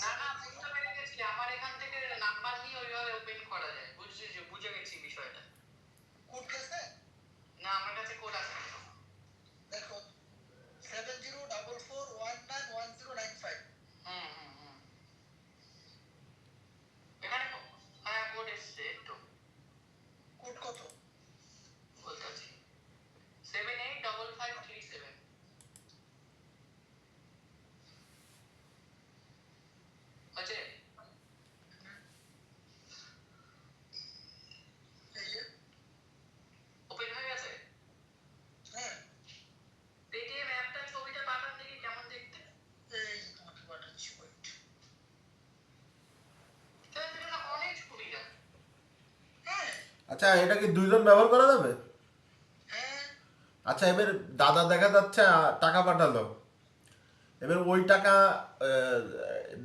A: না না, বুঝতে পেরে গেছি। আমার এখান থেকে নাম্বার নিয়ে ওইভাবে ওপেন করা যায়। বুঝে গেছি বিষয়টা।
B: কোড গেছে?
A: না, আমার কাছে কোড আসেনি।
B: দেখো 7044191095।
A: হুম হুম হুম। এখানে হ্যাঁ কোড এসছে একটু।
B: কোড কত?
A: বলতেছি 785537। আছে?
B: এই যে,
A: ওপেন হয়ে গেছে?
B: হ্যাঁ,
A: পেটিএম অ্যাপটা ছবিটা পাঠান দেখি কেমন দেখতে।
B: এই যে তোমাকে পাঠাচ্ছি, ওয়েট।
A: তাহলে তো এটা অনেক সুবিধা।
B: হ্যাঁ,
C: আচ্ছা এটা কি দুইজন ব্যবহার করা যাবে?
B: হ্যাঁ,
C: আচ্ছা এবার দাদা দেখা যাচ্ছে টাকা পাঠালো, এবার ওই টাকা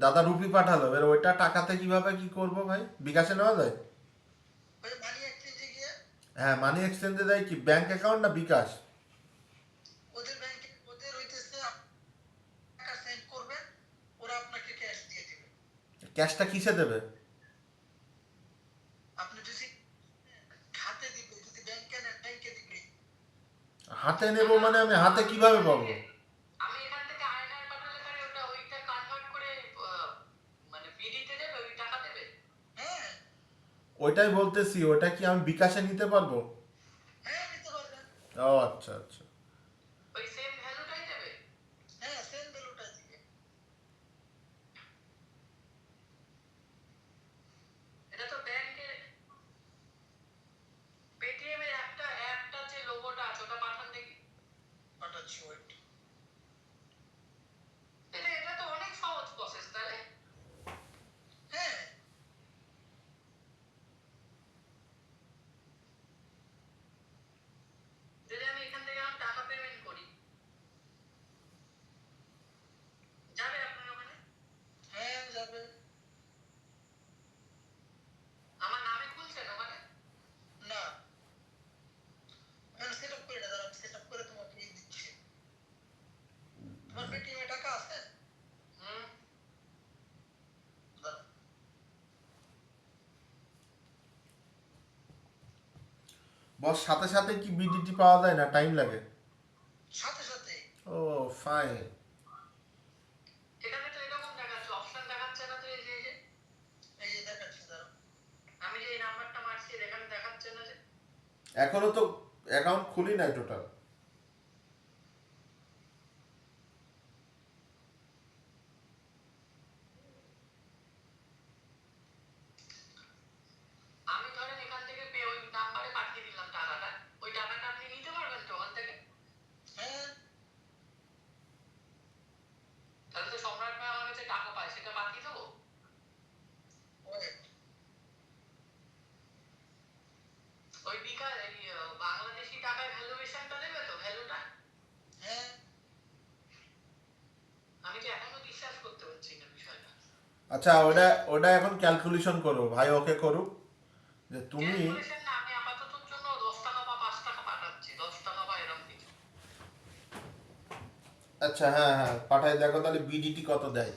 C: দাদা রুপি পাঠালো, এবার ওইটা টাকাতে কিভাবে কি করব ভাই? বিকাশে নেওয়া যায়?
B: ওই মানি এক্সচেঞ্জে গিয়ে
C: হ্যাঁ মানি এক্সচেঞ্জে দেয় কি ব্যাংক অ্যাকাউন্ট না বিকাশ?
B: ওদের ব্যাংকে ওদের হইতেছে টাকা সেন্ড করবেন, ওরা আপনাকে ক্যাশ দিয়ে দিবে।
C: ক্যাশটা কিসে দেবে?
B: আপনি যদি হাতে দিবে, যদি ব্যাংকে নেন ব্যাংকে দিবে।
C: হাতে নেব মানে আমি হাতে কিভাবে পাবো?
A: আমি এখান থেকে আয়নার পাঠালে পরে ওইটা কনভার্ট করে মানে বিডিতে দেবে, ওই টাকা দেবে।
B: হ্যাঁ,
C: ওইটাই বলতেছি, ওটা কি আমি বিকাশে নিতে পারবো?
B: হ্যাঁ, নিতে পারবেন।
C: ও আচ্ছা আচ্ছা।
A: ওই সেম ভ্যালুটাই দেবে।
B: হ্যাঁ, সেম ভ্যালুটা দিবে।
A: এটা তো ব্যাংকের পেটিএম এর অ্যাপটা যে লোগোটা আছে ওটা পাঠান দেখি।
B: পাঠাচ্ছি, ওয়েট।
A: এটা তো অনেক সহজ প্রসেস তাহলে।
B: হ্যাঁ,
A: যদি আমি এখান থেকে আমার টাকা পেমেন্ট করি, যাবে আপনার ওখানে?
B: হ্যাঁ, যাবে।
A: আমার নামে খুলছেন ওখানে?
B: না, আমি সেট আপ করে না, আমি সেট আপ করে তোমাকে দিচ্ছি। তোমার পেটিএম এ টাকা আছে?
A: হুম।
B: দাঁড়াও।
C: বস সাথে সাথে কি বিডিটি পাওয়া যায় না টাইম লাগে?
B: সাথে সাথে।
C: ও ফাইন।
A: এখানে তো এরকম দেখাচ্ছে, অপশন দেখাচ্ছে না তো। এই যে
B: এই যে দেখাচ্ছি, দাঁড়াও।
A: আমি যে এই নাম্বারটা মারছি এখানে দেখাচ্ছে না যে।
C: এখনো তো অ্যাকাউন্ট খুলি নাই টোটাল।
A: আমি ধরেন এখান থেকে ওই নাম্বারে পাঠিয়ে দিলাম টাকাটা, ওই টাকাটা আপনি নিতে পারবেন তো ওখান থেকে?
B: হ্যাঁ,
A: তাহলে তো সম্রাট ভাই আমার কাছে টাকা পায়, সেটা পাঠিয়ে দেবো।
B: ওয়েট।
A: ওই বিকাশ এই বাংলাদেশি টাকায় ভ্যালুয়েশনটা দেবে তো, ভ্যালুটা?
B: হ্যাঁ,
A: আমি তো এখনো বিশ্বাস করতে পারছি না বিষয়টা।
C: আচ্ছা ওটা ওটা এখন ক্যালকুলেশন করো ভাই, ওকে করুক যে তুমি।
A: ক্যালকুলেশন না, আমি আপাতত জন্য 10 টাকা বা 5 টাকা পাঠাচ্ছি, 10 টাকা বা এরকম কিছু।
C: আচ্ছা হ্যাঁ হ্যাঁ পাঠাই দেখো তাহলে বিডিটি কত দেয়।